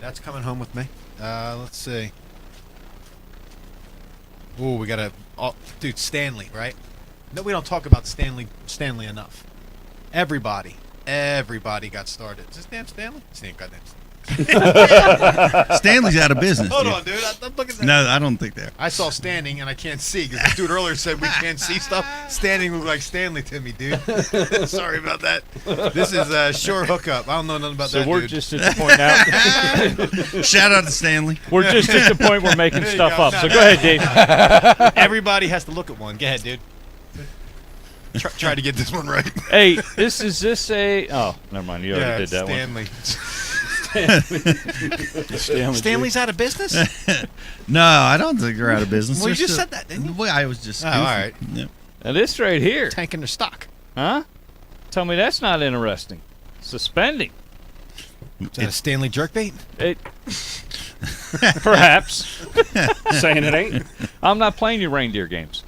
That's coming home with me. Let's see. Ooh, we got a dude Stanley, right? No, we don't talk about Stanley enough. Everybody got started. Is this damn Stanley? Goddamn. Stanley's out of business. Hold dude. on, dude. I'm looking at that. No, I don't think they're. I saw standing and I can't see because the dude earlier said we can't see stuff. Standing looked like Stanley to me, dude. Sorry about that. This is a shore hookup. I don't know nothing about So that, we're dude. just at the point now. Shout out to Stanley. We're just at the point we're making There you stuff go. up. No, So no. go ahead, Dave. Everybody has to look at one. Go ahead, dude. Try to get this one right. Hey, is this a? Oh, never mind. You already did that Stanley. one. Stanley's out of business? No, I don't think they're out of business. Well, you They're just still- said that, didn't you? Well, I was just. Oh, goofing. all right. Yeah. Now this right here, Tanking their stock. huh? Tell me that's not interesting. Suspending. Is that a Stanley jerkbait? It. Perhaps. Saying it ain't. I'm not playing your reindeer games.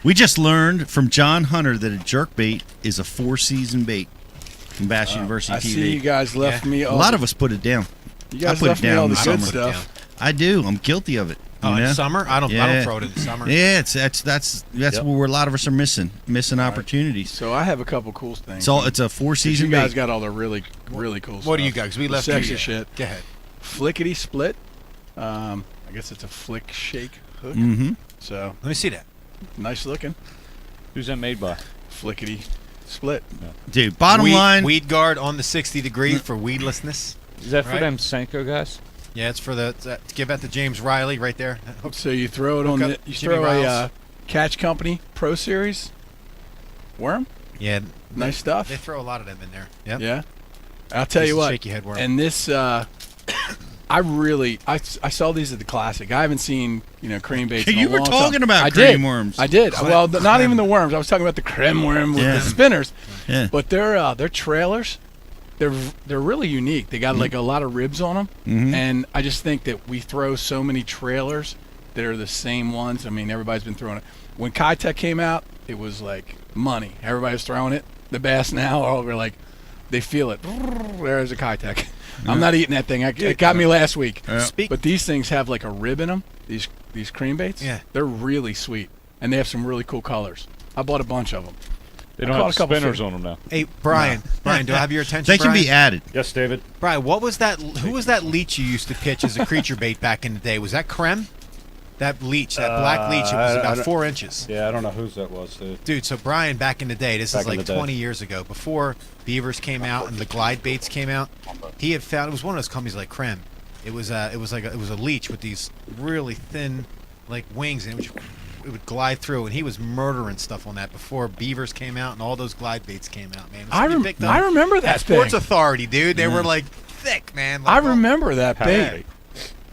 We just learned from John Hunter that a jerkbait is a 4-season bait from Bass University I TV. see you guys left me A all lot of us put it down. You guys I put left it me down all in the the good summer. stuff. I do. I'm guilty of it. Oh, you in know? summer? I don't throw it in the summer. Yeah, that's Yep. where a lot of us are missing opportunities. So I have a couple cool things. So it's a But 4-season you guys bait. got all the really cool stuff. What do you guys? We The left sexy you. shit. Go ahead. Flickety split. I guess it's a flick shake hook. Mm-hmm. So Let me see that. nice looking. Who's that made by? Flickety split. Dude, bottom line. Weed guard on the 60 degree for weedlessness. Is that for Right. them Senko guys? Yeah, it's for to give that to James Riley right there. That hook. So you throw it on Hook the up you Jimmy throw Riles. a Catch Company Pro Series worm. Yeah, Nice stuff. They throw a lot of them in there. Yep. Yeah. I'll tell Piece you of what. shaky head worm. And this, I saw these at the Classic. I haven't seen cream baits. in a You were long talking time. about I cream did. worms. I did. Creme- Well, not creme. even the worms. I was talking about the creme worm with Yeah. the spinners. Yeah. But their trailers, they're really unique. They got like a lot of ribs on them, Mhm. and I just think that we throw so many trailers that are the same ones. I mean, everybody's been throwing it. When Kitech came out, it was like money. Everybody was throwing it. The bass now are over like, they feel it. There's a Kitech. I'm not eating that thing. It got me last week. Speak. But these things have like a rib in them. These cream baits. Yeah. They're really sweet, and they have some really cool colors. I bought a bunch of them. They I don't caught have a couple spinners fish. on them now. Hey, Brian. Brian, do I have your attention? They can Brian? be added. Yes, David. Brian, what was that? Who was that leech you used to pitch as a creature bait back in the day? Was that Creme? That leech, that black leech, it was I about don't- 4 inches. Yeah, I don't know whose that was, dude. Dude, so Brian, back in the day, this Back is in like the day. 20 years ago, before beavers came out and the glide baits came out, he had found, it was one of those companies like Creme. It was a leech with these really thin, like wings, and it would glide through, and he was murdering stuff on that before beavers came out and all those glide baits came out, man. It was something you picked up I remember that at Sports thing. Authority, dude. They were like thick, man. Like, I remember that bait.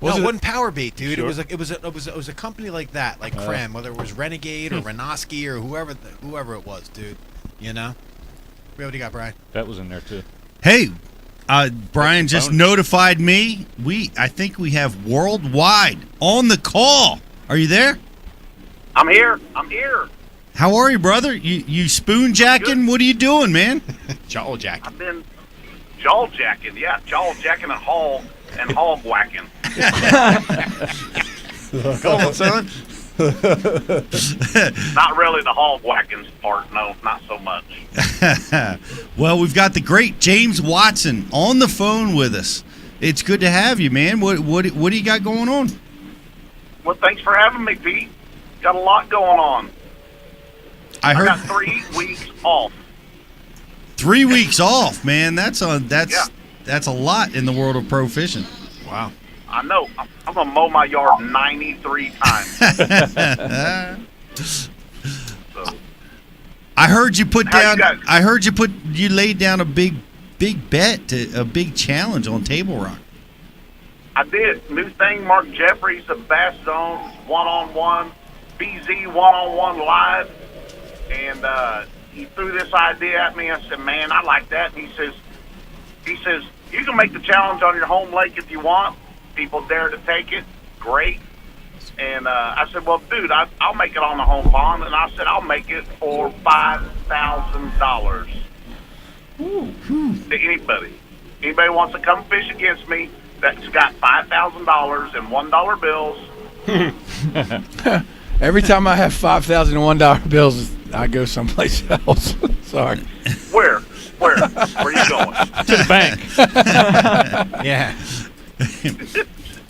No, Was it it- wasn't Power Bait, dude. Sure. It was a company like that, like Creme, whether it was Renegade or Renoski or whoever it was, dude. You know. What do you got, Brian? That was in there too. Hey, Brian just notified me. I think we have Worldwide on the call. Are you there? I'm here. How are you, brother? You spoon jacking? What are you doing, man? Jaw Jack. I've been jaw jacking, and hog whacking. Come on, son. Not really the hog whacking part, no, not so much. Well, we've got the great James Watson on the phone with us. It's good to have you, man. What do you got going on? Well, thanks for having me, Pete. Got a lot going on. I I heard got 3 weeks off. 3 weeks off, man. That's Yeah. a lot in the world of pro fishing. Wow. I know. I'm gonna mow my yard 93 times. So, I heard you put How you down. guys? I heard you laid down a big bet, a big challenge on Table Rock. I did. New thing, Mark Jeffries of Bass Zone, one-on-one, BZ one-on-one live. And he threw this idea at me. I said, man, I like that. And he says, you can make the challenge on your home lake if you want. People dare to take it. Great. And I said, well, dude, I'll make it on the home pond. And I said, I'll make it for $5,000 to anybody. Anybody wants to come fish against me that's got $5,000 in $1 bills. Every time I have $5,001 bills, I go someplace else. Sorry. Where? Where are you going? To the bank. Yeah.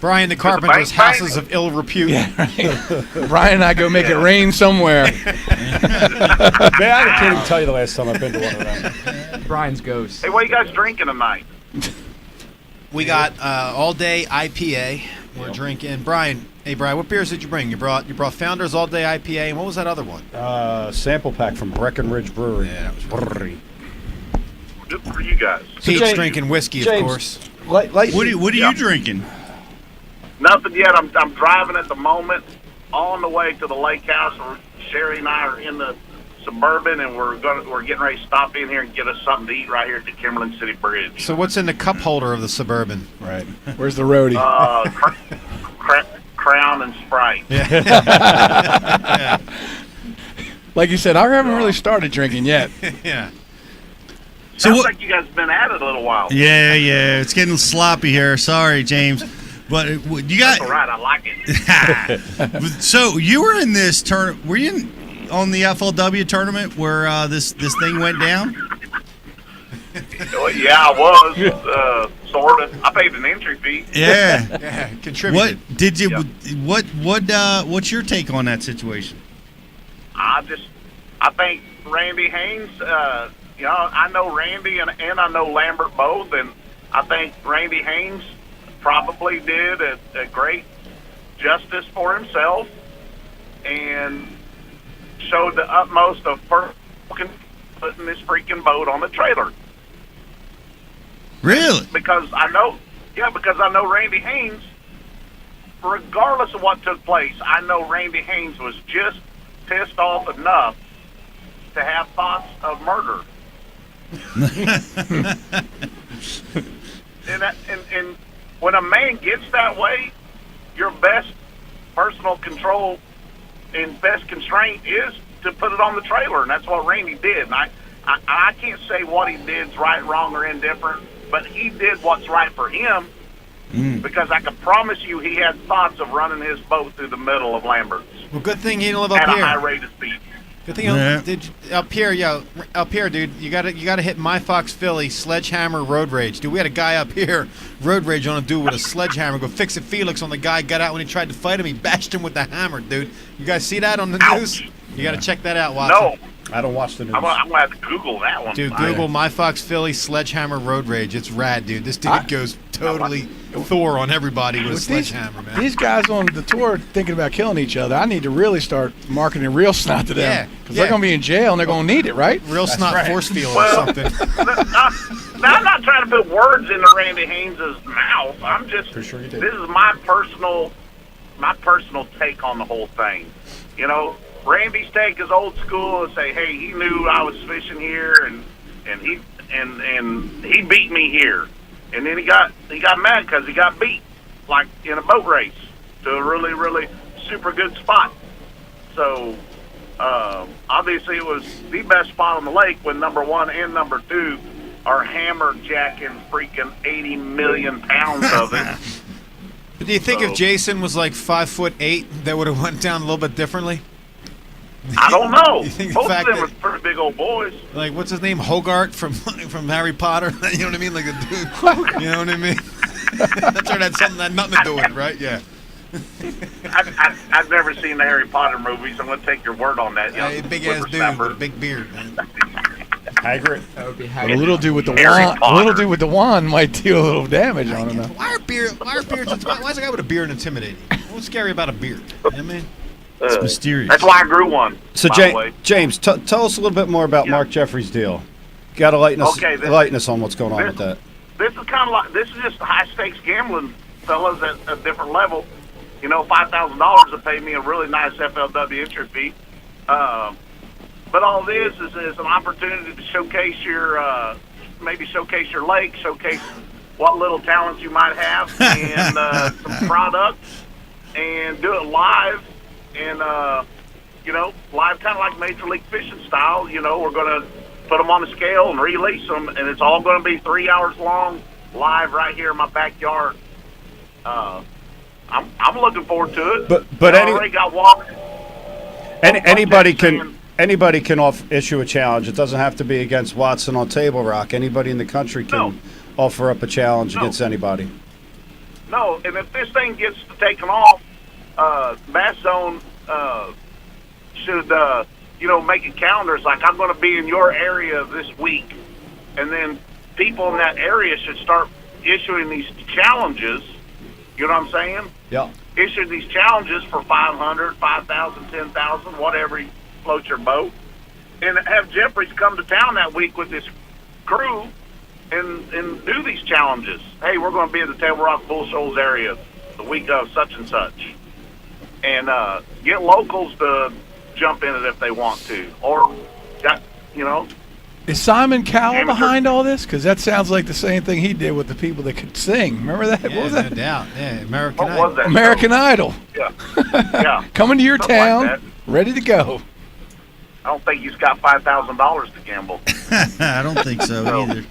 Brian the Carpenter's bank, houses of ill repute. Yeah, right. Brian and I go make it rain somewhere. Man, I can't even tell you the last time I've been to one of them. Brian's ghost. Hey, what are you guys drinking tonight? We got all day IPA. We're drinking. Brian, hey Brian, what beers did you bring? You brought Founders All Day IPA, and what was that other one? Sample pack from Breckenridge Brewery. Yeah, that was Brewery. Good for you guys. Pete's James- drinking whiskey, of James, course. What are you Yeah. drinking? Nothing yet. I'm driving at the moment on the way to the lake house. Sherry and I are in the Suburban, and we're getting ready to stop in here and get us something to eat right here at the Kimberlin City Bridge. So what's in the cup holder of the Suburban? Right. Where's the roadie? Crown and Sprite. Yeah. Like you said, I haven't really started drinking yet. Yeah. So Sounds like you guys have been at it a little while. Yeah, it's getting sloppy here. Sorry, James. But you got. That's all right. I like it. So you were in this tournament. Were you on the FLW tournament where this thing went down? Well, yeah, I was sort of. I paid an entry fee. Yeah. Yeah. Contributed. What did you? Yep. What's your take on that situation? I think Randy Haynes. I know Randy and I know Lambert both, and I think Randy Haynes probably did a great justice for himself and showed the utmost of putting this freaking boat on the trailer. Really? Because I know Randy Haynes, regardless of what took place, I know Randy Haynes was just pissed off enough to have thoughts of murder. and when a man gets that way, your best personal control and best constraint is to put it on the trailer, and that's what Randy did. And I can't say what he did is right, wrong, or indifferent, but he did what's right for him, because I can promise you he had thoughts of running his boat through the middle of Lambert's. Well, good thing he didn't live up at here. a high rate of speed. Good thing up here, dude. You gotta hit My Fox Philly Sledgehammer Road Rage, dude. We had a guy up here road rage on a dude with a sledgehammer. Go fix it, Felix on the guy. Got out when he tried to fight him. He bashed him with the hammer, dude. You guys see that on the news? You gotta check that out, Watson. No, I don't watch the news. I'm gonna have to Google that one. Dude, Google My Fox Philly Sledgehammer Road Rage. It's rad, dude. This dude goes totally Thor on everybody with a sledgehammer, man. These guys on the tour thinking about killing each other. I need to really start marketing Reelsnot to them. Because they're going to be in jail and they're going to need it, right? Reelsnot force field or Well, something. I'm not trying to put words into Randy Haynes' mouth. I'm just, For sure you did. this is my personal take on the whole thing. You know, Randy's take is old school and say, hey, he knew I was fishing here and he beat me here. And then he got mad because he got beat, like in a boat race, to a really, really super good spot. So, obviously it was the best spot on the lake when number one and number two are hammer jacking freaking 80 million pounds of it. But do you think if Jason was like 5'8", that would have went down a little bit differently? I don't know. You think the Both of fact them that- were pretty big old boys. Like, what's his name? Hogarth from Harry Potter? You know what I mean? Like a dude. You know what I mean? That's sure that's something that had nothing to do with it, right? Yeah. I've never seen the Harry Potter movies. I'm going to take your word on that. Big ass dude with a big beard, man. Hagrid. That would be But a little dude with the Harry wand, Potter. little dude with the wand might deal a little damage on him. Why is a guy with a beard intimidating? What's scary about a beard? You know what I mean? It's mysterious. That's why I grew one. So, by the way. James, tell us a little bit more about Mark Jeffries' deal. Got to lighten us on what's going on with that. This is kind of like, this is just high stakes gambling, fellas, at a different level. You know, $5,000 to pay me a really nice FLW entry fee. But all it is an opportunity to showcase your, maybe showcase your lake, showcase what little talents you might have, and some products, and do it live, and live kind of like Major League Fishing style. You know, we're going to put them on a scale and release them, and it's all going to be 3 hours long, live right here in my backyard. I'm looking forward to it. But I already got walked. Anybody can issue a challenge. It doesn't have to be against Watson on Table Rock. Anybody in the country can offer up a challenge against anybody. No, and if this thing gets taken off, Bass Zone should make it calendars like I'm going to be in your area this week, and then people in that area should start issuing these challenges. You know what I'm saying? Yeah. Issue these challenges for 500, 5,000, 10,000, whatever you float your boat, and have Jeffries come to town that week with this crew and do these challenges. Hey, we're going to be in the Table Rock Bull Shoals area the week of such and such, and get locals to jump in it if they want to, or got Is Simon Cowell Amateur. behind all this? Because that sounds like the same thing he did with the people that could sing. Remember that? Yeah, What was no that? doubt. Yeah, American what Idol. was that? American Idol. Yeah, yeah. Coming to your Something like town, that. ready to go. I don't think he's got $5,000 to gamble. I don't think so No. either.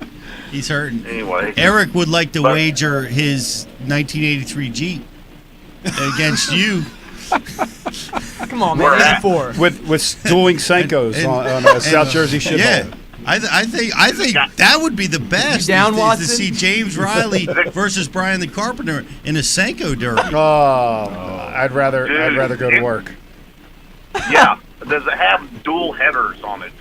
He's hurting. Anyway, Eric would like to But- wager his 1983 Jeep against you. Come on, Where man. at? 84. with dueling Senkos And- on a South Jersey ship. Yeah. I think that would be the best. You down, is to Watson? see James Riley versus Brian the Carpenter in a Senko derby. Oh, I'd rather go to work. yeah. Does it have dual headers on it?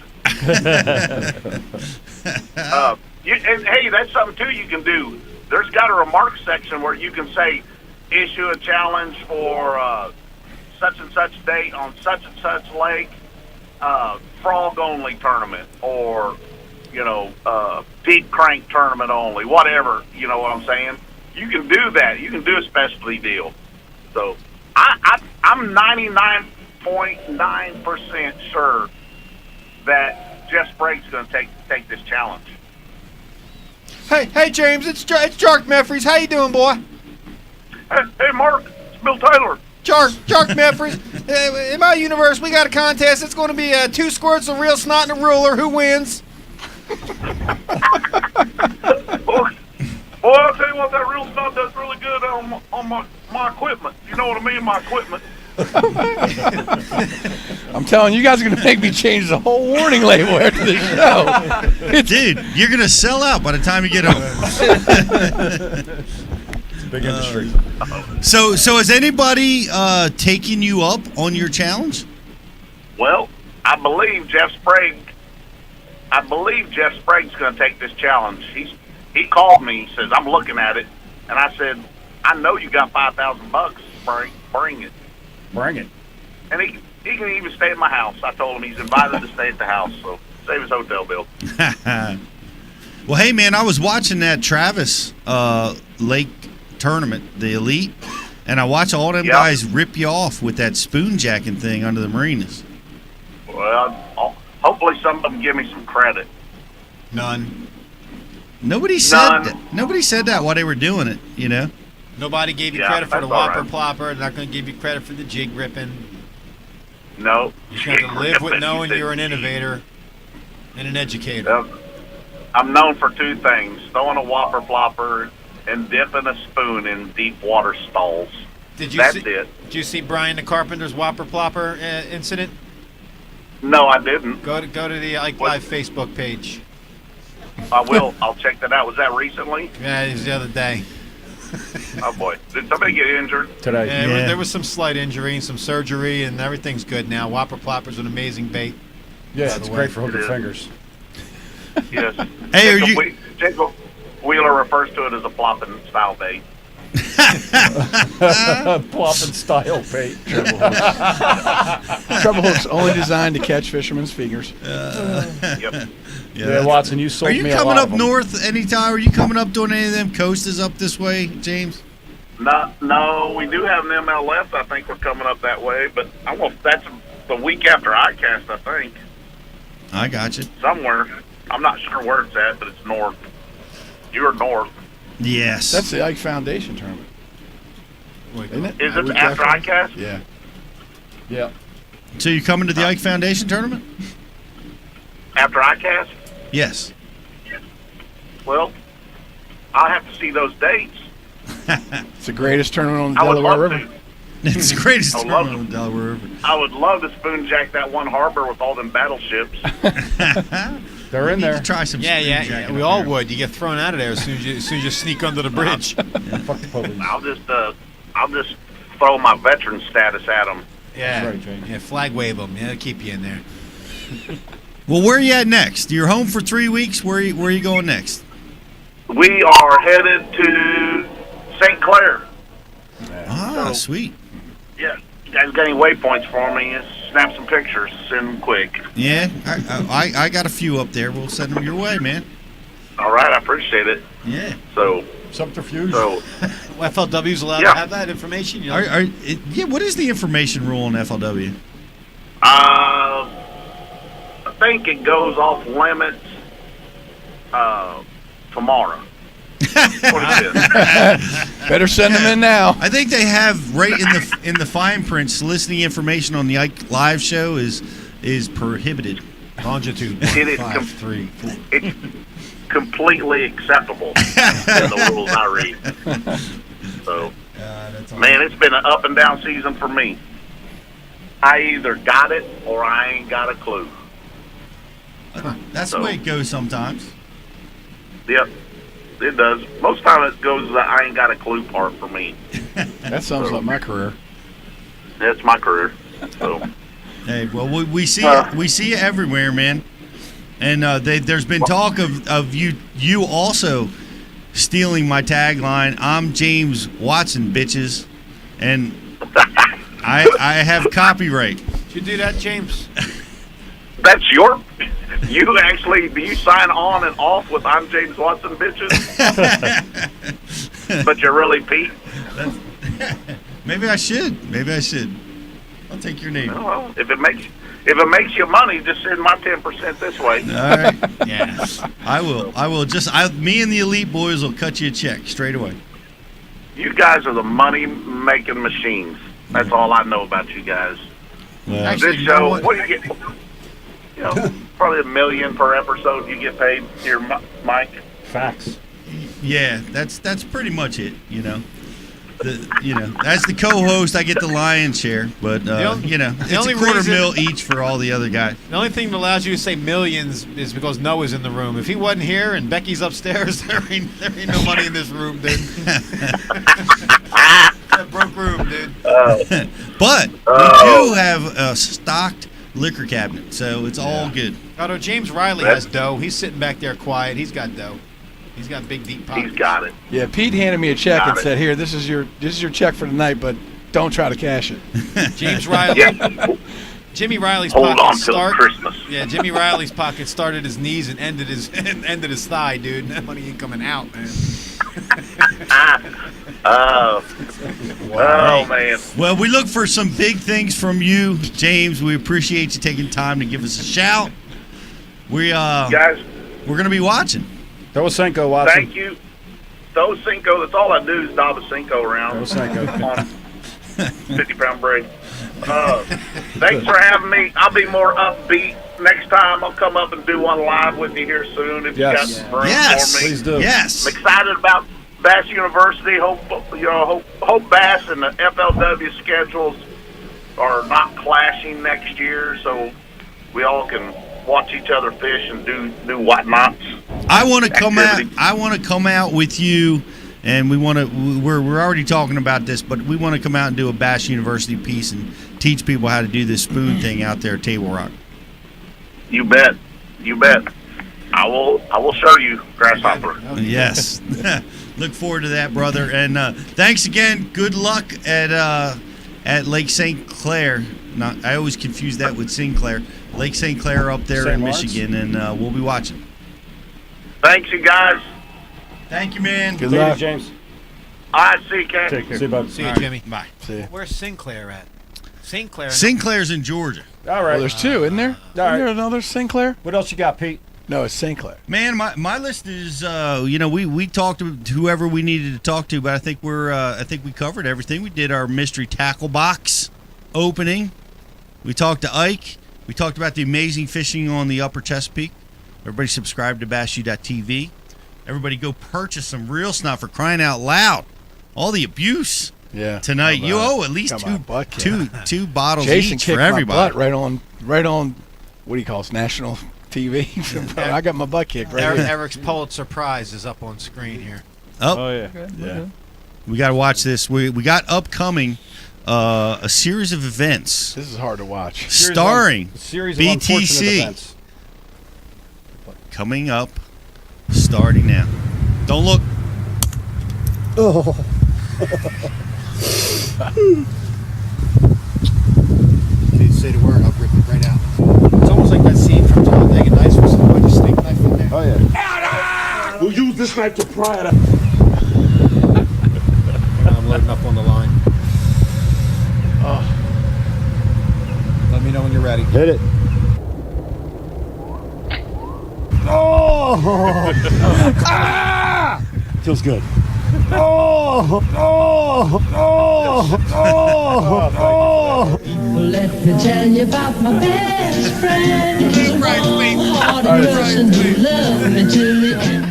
And hey, that's something too you can do. There's got a remarks section where you can say, issue a challenge for such and such date on such and such lake, frog only tournament, or deep crank tournament only, whatever. You know what I'm saying? You can do that. You can do a specialty deal. So I'm 99.9% sure that Jeff Sprague's going to take this challenge. Hey, James, it's Jark Meffries. How you doing, boy? Hey, Mark, it's Bill Taylor. Jark Meffries. In my universe, we got a contest. It's going to be 2 squirts of Reelsnot and a ruler. Who wins? Boy, I'll tell you what, that Reelsnot does really good on my equipment. You know what I mean, my equipment. I'm telling you, you guys are going to make me change the whole warning label after this show. Dude, you're going to sell out by the time you get home. Big industry. So has anybody taken you up on your challenge? Well, I believe Jeff Sprague's going to take this challenge. He called me. He says, I'm looking at it. And I said, I know you got $5,000, Sprague. Bring it. Bring it. And he can even stay at my house. I told him he's invited to stay at the house, so save his hotel bill. Well, hey, man, I was watching that Travis Lake tournament, the Elite, and I watched all them guys rip you off with that spoon jacking thing under the marinas. Well, hopefully some of them give me some credit. None. Nobody said that while they were doing it, you know? Nobody gave you Yeah, credit for the that's all whopper right. plopper. They're not going to give you credit for the jig ripping. No. You have to live with knowing you're an innovator and an educator. Yep. I'm known for 2 things: throwing a whopper plopper and dipping a spoon in deep water stalls. That's it. Did you see Brian the Carpenter's whopper plopper incident? No, I didn't. Go to the Ike Live Facebook page. I will. I'll check that out. Was that recently? Yeah, it was the other day. Oh, boy. Did somebody get injured? Today. Yeah, there was some slight injury and some surgery, and everything's good now. Whopper plopper's an amazing bait. Yeah, it's great for hooking It is. fingers. Yes. Hey, are you- Jacob Wheeler refers to it as a flopping style bait. Plopping style bait. Treble hook's only designed to catch fishermen's fingers. Yep. Yeah, Watson, you sold Are you me a coming lot up of them. north anytime? Are you coming up doing any of them coasters up this way, James? No, we do have an MLS. I think we're coming up that way, but that's the week after ICAST, I think. I got you. Somewhere. I'm not sure where it's at, but it's north. You're north. Yes. That's the Ike Foundation tournament. Isn't it? Is it Week after ICAST? Yeah. Yeah. So you're coming to the Ike Foundation tournament? After ICAST? Yes. Well, I'll have to see those dates. It's the greatest tournament on the I would Delaware love River. to. It's the greatest I love tournament on the Delaware River. I would love to spoon jack that one harbor with all them battleships. They're in Need to there. try some Yeah, spoon yeah. jacking We up all there. would. You get thrown out of there as soon as you sneak under the bridge. Fuck the police. I'll just throw my veteran status at them. Yeah. That's right, James. Yeah, flag wave them. Yeah, keep you in there. Well, where are you at next? You're home for 3 weeks. Where are you going next? We are headed to St. Clair. Ah, So- sweet. Yeah, you guys got any waypoints for me? Just snap some pictures, send them quick. Yeah, I got a few up there. We'll send them your way, man. All right, I appreciate it. Yeah. So, Subterfuge. FLW's allowed Yeah. to have that information. You know? Yeah. What is the information rule on FLW? I think it goes off limits tomorrow. What it is. Better send them in now. I think they have right in the fine print soliciting information on the Ike Live show is prohibited. Longitude It is 153. It's completely acceptable in the rules I read. So, man, it's been an up and down season for me. I either got it or I ain't got a clue. That's the way it goes sometimes. Yep, it does. Most time it goes the I ain't got a clue part for me. That sounds like my career. That's my career. So, Hey, well, we see you everywhere, man. And there's been talk of you also stealing my tagline. I'm James Watson, bitches, and I have copyright. Did you do that, James? that's your. You actually do you sign on and off with I'm James Watson, bitches? But you're really Pete. Maybe I should. I'll take your name. Well, if it makes you money, just send my 10% this way. All right. Yeah. I will. Me and the Elite Boys will cut you a check straight away. You guys are the money-making machines. That's all I know about you guys. Well, Actually, This you know show, what? what do you get? You know, probably $1 million per episode you get paid here, Mike. Facts. yeah, that's pretty much it. As the co-host, I get the lion's share, but it's only a quarter reason- mil each for all the other guys. The only thing that allows you to say millions is because Noah's in the room. If he wasn't here and Becky's upstairs, there ain't no money in this room, dude. That broke room, dude. But we do have a stocked liquor cabinet, so it's all good. Although James Riley has dough. He's sitting back there quiet. He's got dough. He's got big, deep pockets. He's got it. Yeah, Pete handed me a check Got and it. said, "Here, this is your check for tonight, but don't try to cash it." James Riley. Yeah. Jimmy Riley's Hold on pockets till start. Christmas. Yeah, Jimmy Riley's pocket started at his knees and ended his thigh, dude. That money ain't coming out, man. Oh, man. Well, we look for some big things from you, James. We appreciate you taking time to give us a shout. Guys, We're gonna be watching. Dosenko, Watson. thank you. Those Cinco, that's all I do is knob a Cinco around Dosenko. on 50-pound braid. Thanks for having me. I'll be more upbeat next time. I'll come up and do one live with you here soon if Yes. you got room Yes, for me. Please do. Yes. I'm excited about Bass University. Hope Bass and the FLW schedules are not clashing next year, so we all can watch each other fish and do whatnots. I want to come out. Activity. I want to come out with you, and we want to. We're already talking about this, but we want to come out and do a Bass University piece and teach people how to do this spoon thing out there at Table Rock. You bet. I will show you, Grasshopper. Yes. Look forward to that, brother. And thanks again. Good luck at Lake St. Clair. I always confuse that with Sinclair. Lake St. Clair up there St. in Lawrence? Michigan, and we'll be watching. Thanks, you guys. Thank you, man. Good Take it, luck. James. I see, Ken. Take care. See you, bud. See you, All right, Jimmy. Bye. See ya. Where's Sinclair at? Sinclair. Sinclair's in Georgia. All Well, right. there's two, isn't there? All Isn't right. there another Sinclair? What else you got, Pete? No, it's Sinclair. Man, my list is we talked to whoever we needed to talk to, but I think we covered everything. We did our mystery tackle box opening. We talked to Ike. We talked about the amazing fishing on the Upper Chesapeake. Everybody subscribe to BassU.tv. Everybody go purchase some Reelsnot for crying out loud. All the abuse Yeah. tonight. How You about owe it? at least Got my butt kicked. two bottles Jason each kicked for my everybody. butt right on. What do you call it? National TV. I got my butt kicked right here. Eric's Pulitzer Prize is up on screen here. Oh, yeah. Yeah. We got to watch this. We got upcoming a series of events This is hard to watch. starring A series of unfortunate BTC events. coming up, starting now. Don't look. Please say the word, I'll rip it right out. It's almost like that scene from Talladega Nights where someone put a steak knife in there. Oh, yeah. We'll use this knife to pry it up. I'm loading up on the line. Let me know when you're ready. Hit it. Oh! Ah! Feels good. Oh! Oh! Oh! Oh! Oh! Let me tell you about my best friend. He's hard and person who loved me to the end.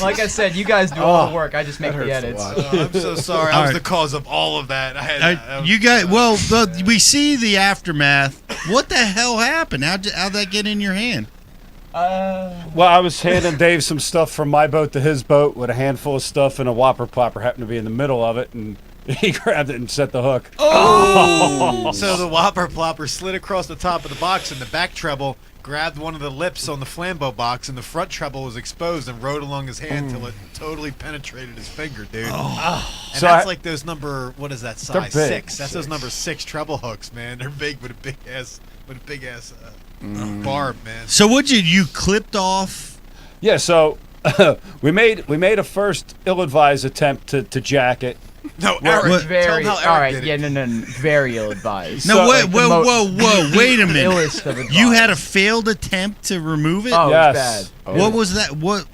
Like I said, you guys do all the work. I just make the edits. I'm so sorry. I was the cause of all of that. You guys, well, we see the aftermath. What the hell happened? How'd that get in your hand? Well, I was handing Dave some stuff from my boat to his boat with a handful of stuff, and a whopper plopper happened to be in the middle of it, and he grabbed it and set the hook. Oh! So the whopper plopper slid across the top of the box, and the back treble grabbed one of the lips on the flambeau box, and the front treble was exposed and rode along his hand till it totally penetrated his finger, dude. And So that's I- like those number, what is that They're size? big. 6. That's those number 6 treble hooks, man. They're big with a big ass barb, man. So what you clipped off? Yeah, so we made a first ill-advised attempt to jack it. No, What- Eric. Very. Tell him how Eric All right. did it. Yeah. No. Very ill-advised. No, So, wait, like, the whoa, wait a minute. illest of advice. You had a failed attempt to remove it? Oh, Yes. it was bad. What was that? What,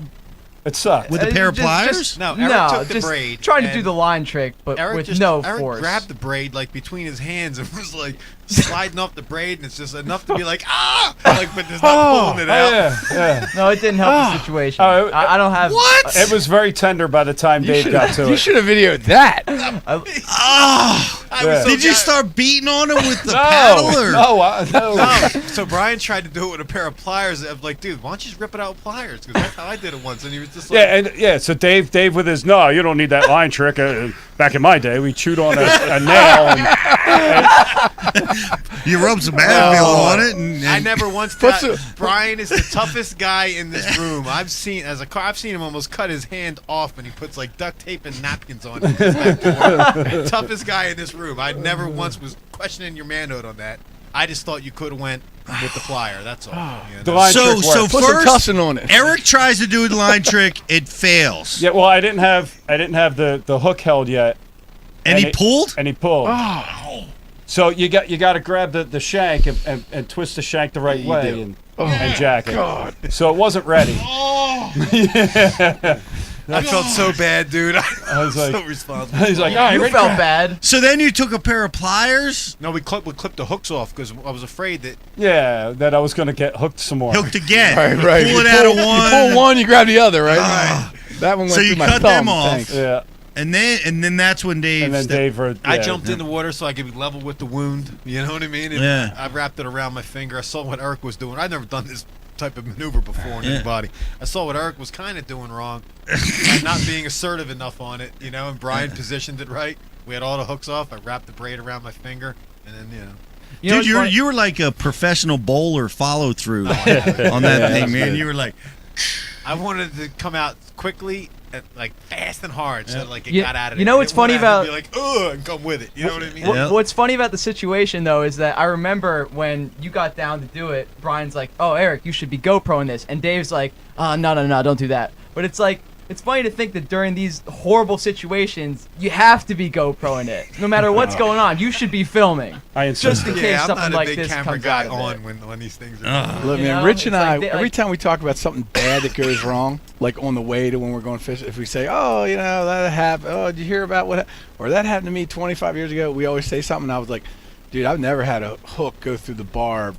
It sucked. with a pair of Just- pliers? No, Eric No, took the just braid. trying to and do the line trick, but Eric with no Eric force. grabbed the braid like between his hands and was like sliding off the braid, and it's just enough to be like like, but there's not pulling it out. Yeah. No, it didn't help the situation. Oh, I don't have. What? It was very tender by the time Dave got to You it. should have videoed that. I was so Did you ga- start beating on it with the paddle? Or? No. No. So Brian tried to do it with a pair of pliers. I'm like, dude, why don't you just rip it out with pliers? Because that's how I did it once. And he was just like, So Dave with his no, you don't need that line trick. Back in my day, we chewed on a nail. You rubbed some Advil on it, and I never once thought Brian is the toughest guy in this room. I've seen him almost cut his hand off when he puts like duct tape and napkins on his back door. Toughest guy in this room. I never once was questioning your manhood on that. I just thought you could have went with the plier. That's all. You know? The line trick so worked. Put some first, tussin on it. Eric tries to do the line trick. It fails. Yeah, well, I didn't have the hook held yet, And he pulled? and he pulled. So you got to grab the shank and twist the shank the right way and jack it. So it wasn't ready. I felt so bad, dude. I was like, so responsible. he's like, all right, You Rick, felt bad. So then you took a pair of pliers, No, we clipped the hooks off because I was afraid that yeah, that I was gonna get hooked some more. hooked again. Right. Pull it out of You one. pull one, you grab the other, right? That one went So you through my cut thumb. them off. Thanks. Yeah, And then that's when Dave. and then stepped- Dave. I jumped in the water so I could be level with the wound. You know what I mean? And Yeah. I wrapped it around my finger. I saw what Eric was doing. I'd never done this type of maneuver before on Yeah. anybody. I saw what Eric was kind of doing wrong by not being assertive enough on it. You know, and Brian positioned it right. We had all the hooks off. I wrapped the braid around my finger, and then You know Dude, what's funny? you were like a professional bowler follow through on that thing, man. You were like, I wanted to come out quickly, like fast and hard, so like it You- got out of you there. know I what's didn't want funny to have about- to be like, ugh, and come with it. You know what I mean? Yeah. What's funny about the situation though is that I remember when you got down to do it, Brian's like, "Oh, Eric, you should be GoProing this," and Dave's like, "No, don't do that." But it's like, it's funny to think that during these horrible situations, you have to be GoProing it. No matter what's going on, you should be filming. I Just in insisted. case Yeah, I'm something not a like big this camera comes guy out of on it. when these things are. Look, You man, know, Rich and it's I, like they- every like- time we talk about something bad that goes wrong, like on the way to when we're going fishing, if we say, oh, you know, that happened, oh, did you hear about what, or that happened to me 25 years ago, we always say something, and I was like, dude, I've never had a hook go through the barb,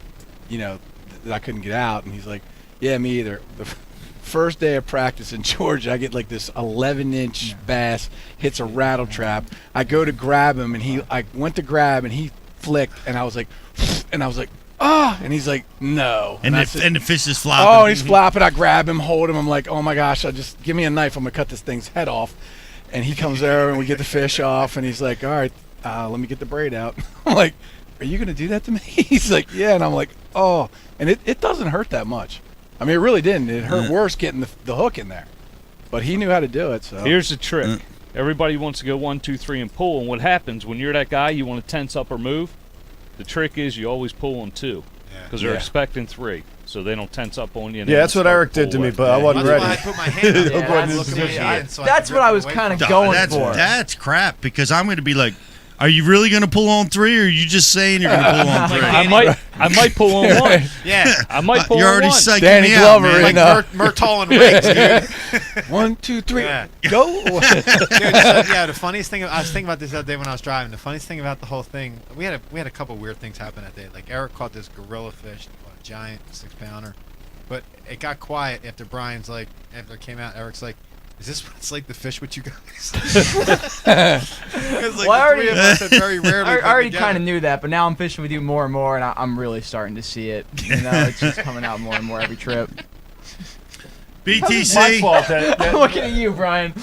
you know, that I couldn't get out, and he's like, yeah, me either. The first day of practice in Georgia, I get like this 11-inch bass, hits a rattle trap. I go to grab him, and I went to grab, and he flicked, and I was like, ah, and he's like, no. and Oh, I the, said, and the fish is flopping. oh, and he's flopping. I grab him, hold him. I'm like, oh my gosh, just give me a knife. I'm gonna cut this thing's head off. And he comes there, and we get the fish off, and he's like, all right, let me get the braid out. I'm like, are you gonna do that to me? He's like, yeah. And I'm like, oh, and it doesn't hurt that much. I mean, it really didn't. It hurt worse getting the hook in there. But he knew how to do it. So Here's the trick. Everybody wants to go 1, 2, 3 and pull, and what happens when you're that guy, you want to tense up or move. The trick is you always pull on 2 because they're expecting 3, so they don't tense up on you. And Yeah, they that's don't what start Eric did to pull me, with but you. I wasn't That's ready. why I put my hand up. Yeah, I was that's- looking at yeah, the end, so I that's could what rip I it was away kind from of him. going that's for. crap because I'm going to be like, Are you really going to pull on 3, or are you just saying you're going to pull on 3? I might pull on 1. Yeah. I might pull You're on already 1. psyching Danny me Glover out, man. Like Murtaugh and Riggs, dude. 1, 2, 3, Yeah. go. Dude, so, the funniest thing, I was thinking about this the other day when I was driving. The funniest thing about the whole thing, we had a couple weird things happen that day. Like Eric caught this gorilla fish, a giant 6-pounder, but it got quiet after after it came out. Eric's like, "Is this what's like the fish with you guys?" Because like Well, the three of us had very rarely. I come already together. kind of knew that, but now I'm fishing with you more and more, and I'm really starting to see it. You know, it's just coming out more and more every trip. It's my BTC. fault that I'm looking at you, Brian.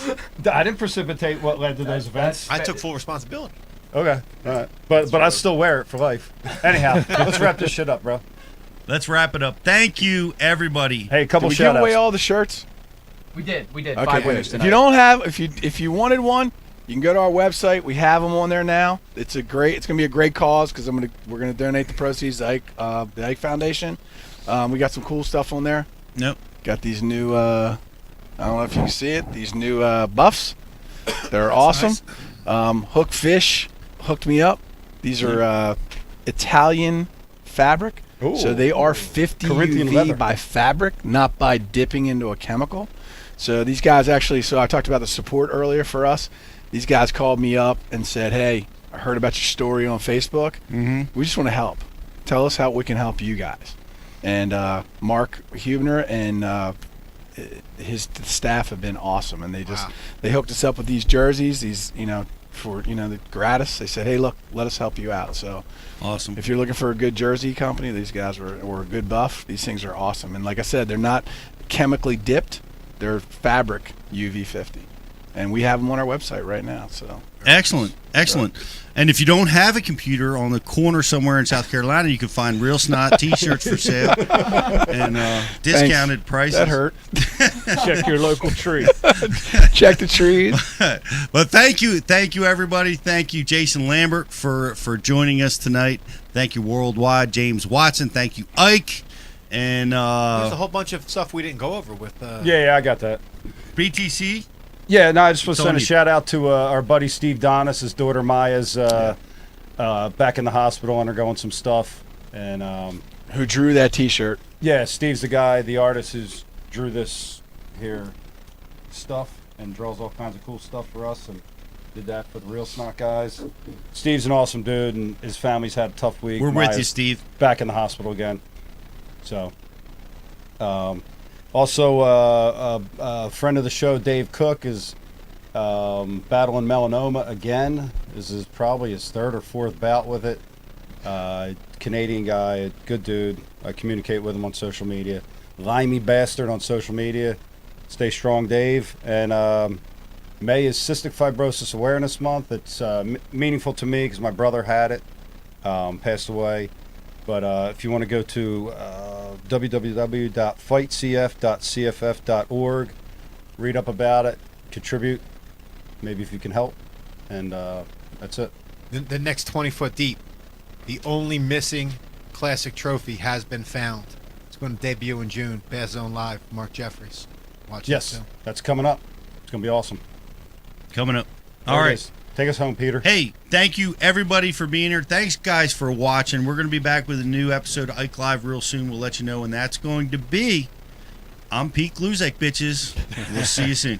I didn't precipitate what led to those events. I took full responsibility. Okay, all right, but I still wear it for life. Anyhow, let's wrap this shit up, bro. Let's wrap it up. Thank you, everybody. Hey, a couple Did we shout give away outs. all the shirts? We did. Okay, 5 good. winners If tonight. you don't have, if you wanted one, you can go to our website. We have them on there now. It's gonna be a great cause because we're gonna donate the proceeds to the Ike Foundation. We got some cool stuff on there. Nope. Got these new, I don't know if you can see it. These new buffs. They're awesome. Hook Fish hooked me up. These are Italian fabric. Ooh. So they are 50 Corinthian UV leather. by fabric, not by dipping into a chemical. So these guys actually, so I talked about the support earlier for us. These guys called me up and said, "Hey, I heard about your story on Facebook. We just want to help. Tell us how we can help you guys." And Mark Hubner and his staff have been awesome, and they hooked us up with these jerseys. These for the gratis. They said, "Hey, look, let us help you out." So Awesome. if you're looking for a good jersey company, these guys were a good buff. These things are awesome, and like I said, they're not chemically dipped. They're fabric UV 50, and we have them on our website right now. So Excellent. And if you don't have a computer, on the corner somewhere in South Carolina, you can find Reelsnot T-shirts for sale and discounted prices. that hurt. Check your local tree. Check the trees. But thank you, everybody. Thank you, Jason Lambert, for joining us tonight. Thank you, Worldwide, James Watson. Thank you, Ike, and There's a whole bunch of stuff we didn't go over with. Yeah, I got that. BTC. Yeah, no, I just want to send a Tony. shout out to our buddy Steve Donis. His daughter Maya's back in the hospital undergoing some stuff, and Who drew that T-shirt? yeah, Steve's the guy, the artist who's drew this here stuff and draws all kinds of cool stuff for us, and did that for the Reelsnot guys. Steve's an awesome dude, and his family's had a tough week. We're with you, Maya's Steve. back in the hospital again. So, also, a friend of the show, Dave Cook, is battling melanoma again. This is probably his 3rd or 4th bout with it. Canadian guy, a good dude. I communicate with him on social media. Limey bastard on social media. Stay strong, Dave. And May is Cystic Fibrosis Awareness Month. It's meaningful to me because my brother had it, passed away. But if you want to go to www.fightcf.cff.org, read up about it, contribute, maybe if you can help, and that's it. The next 20 foot deep, the only missing classic trophy has been found. It's going to debut in June. Bass Zone Live, Mark Jeffries. Watch Yes, that soon. that's coming up. It's going to be awesome. Coming up. There All it right. is. Take us home, Peter. Hey, thank you, everybody, for being here. Thanks, guys, for watching. We're going to be back with a new episode of Ike Live real soon. We'll let you know when that's going to be. I'm Pete Gluzek, bitches. We'll see you soon.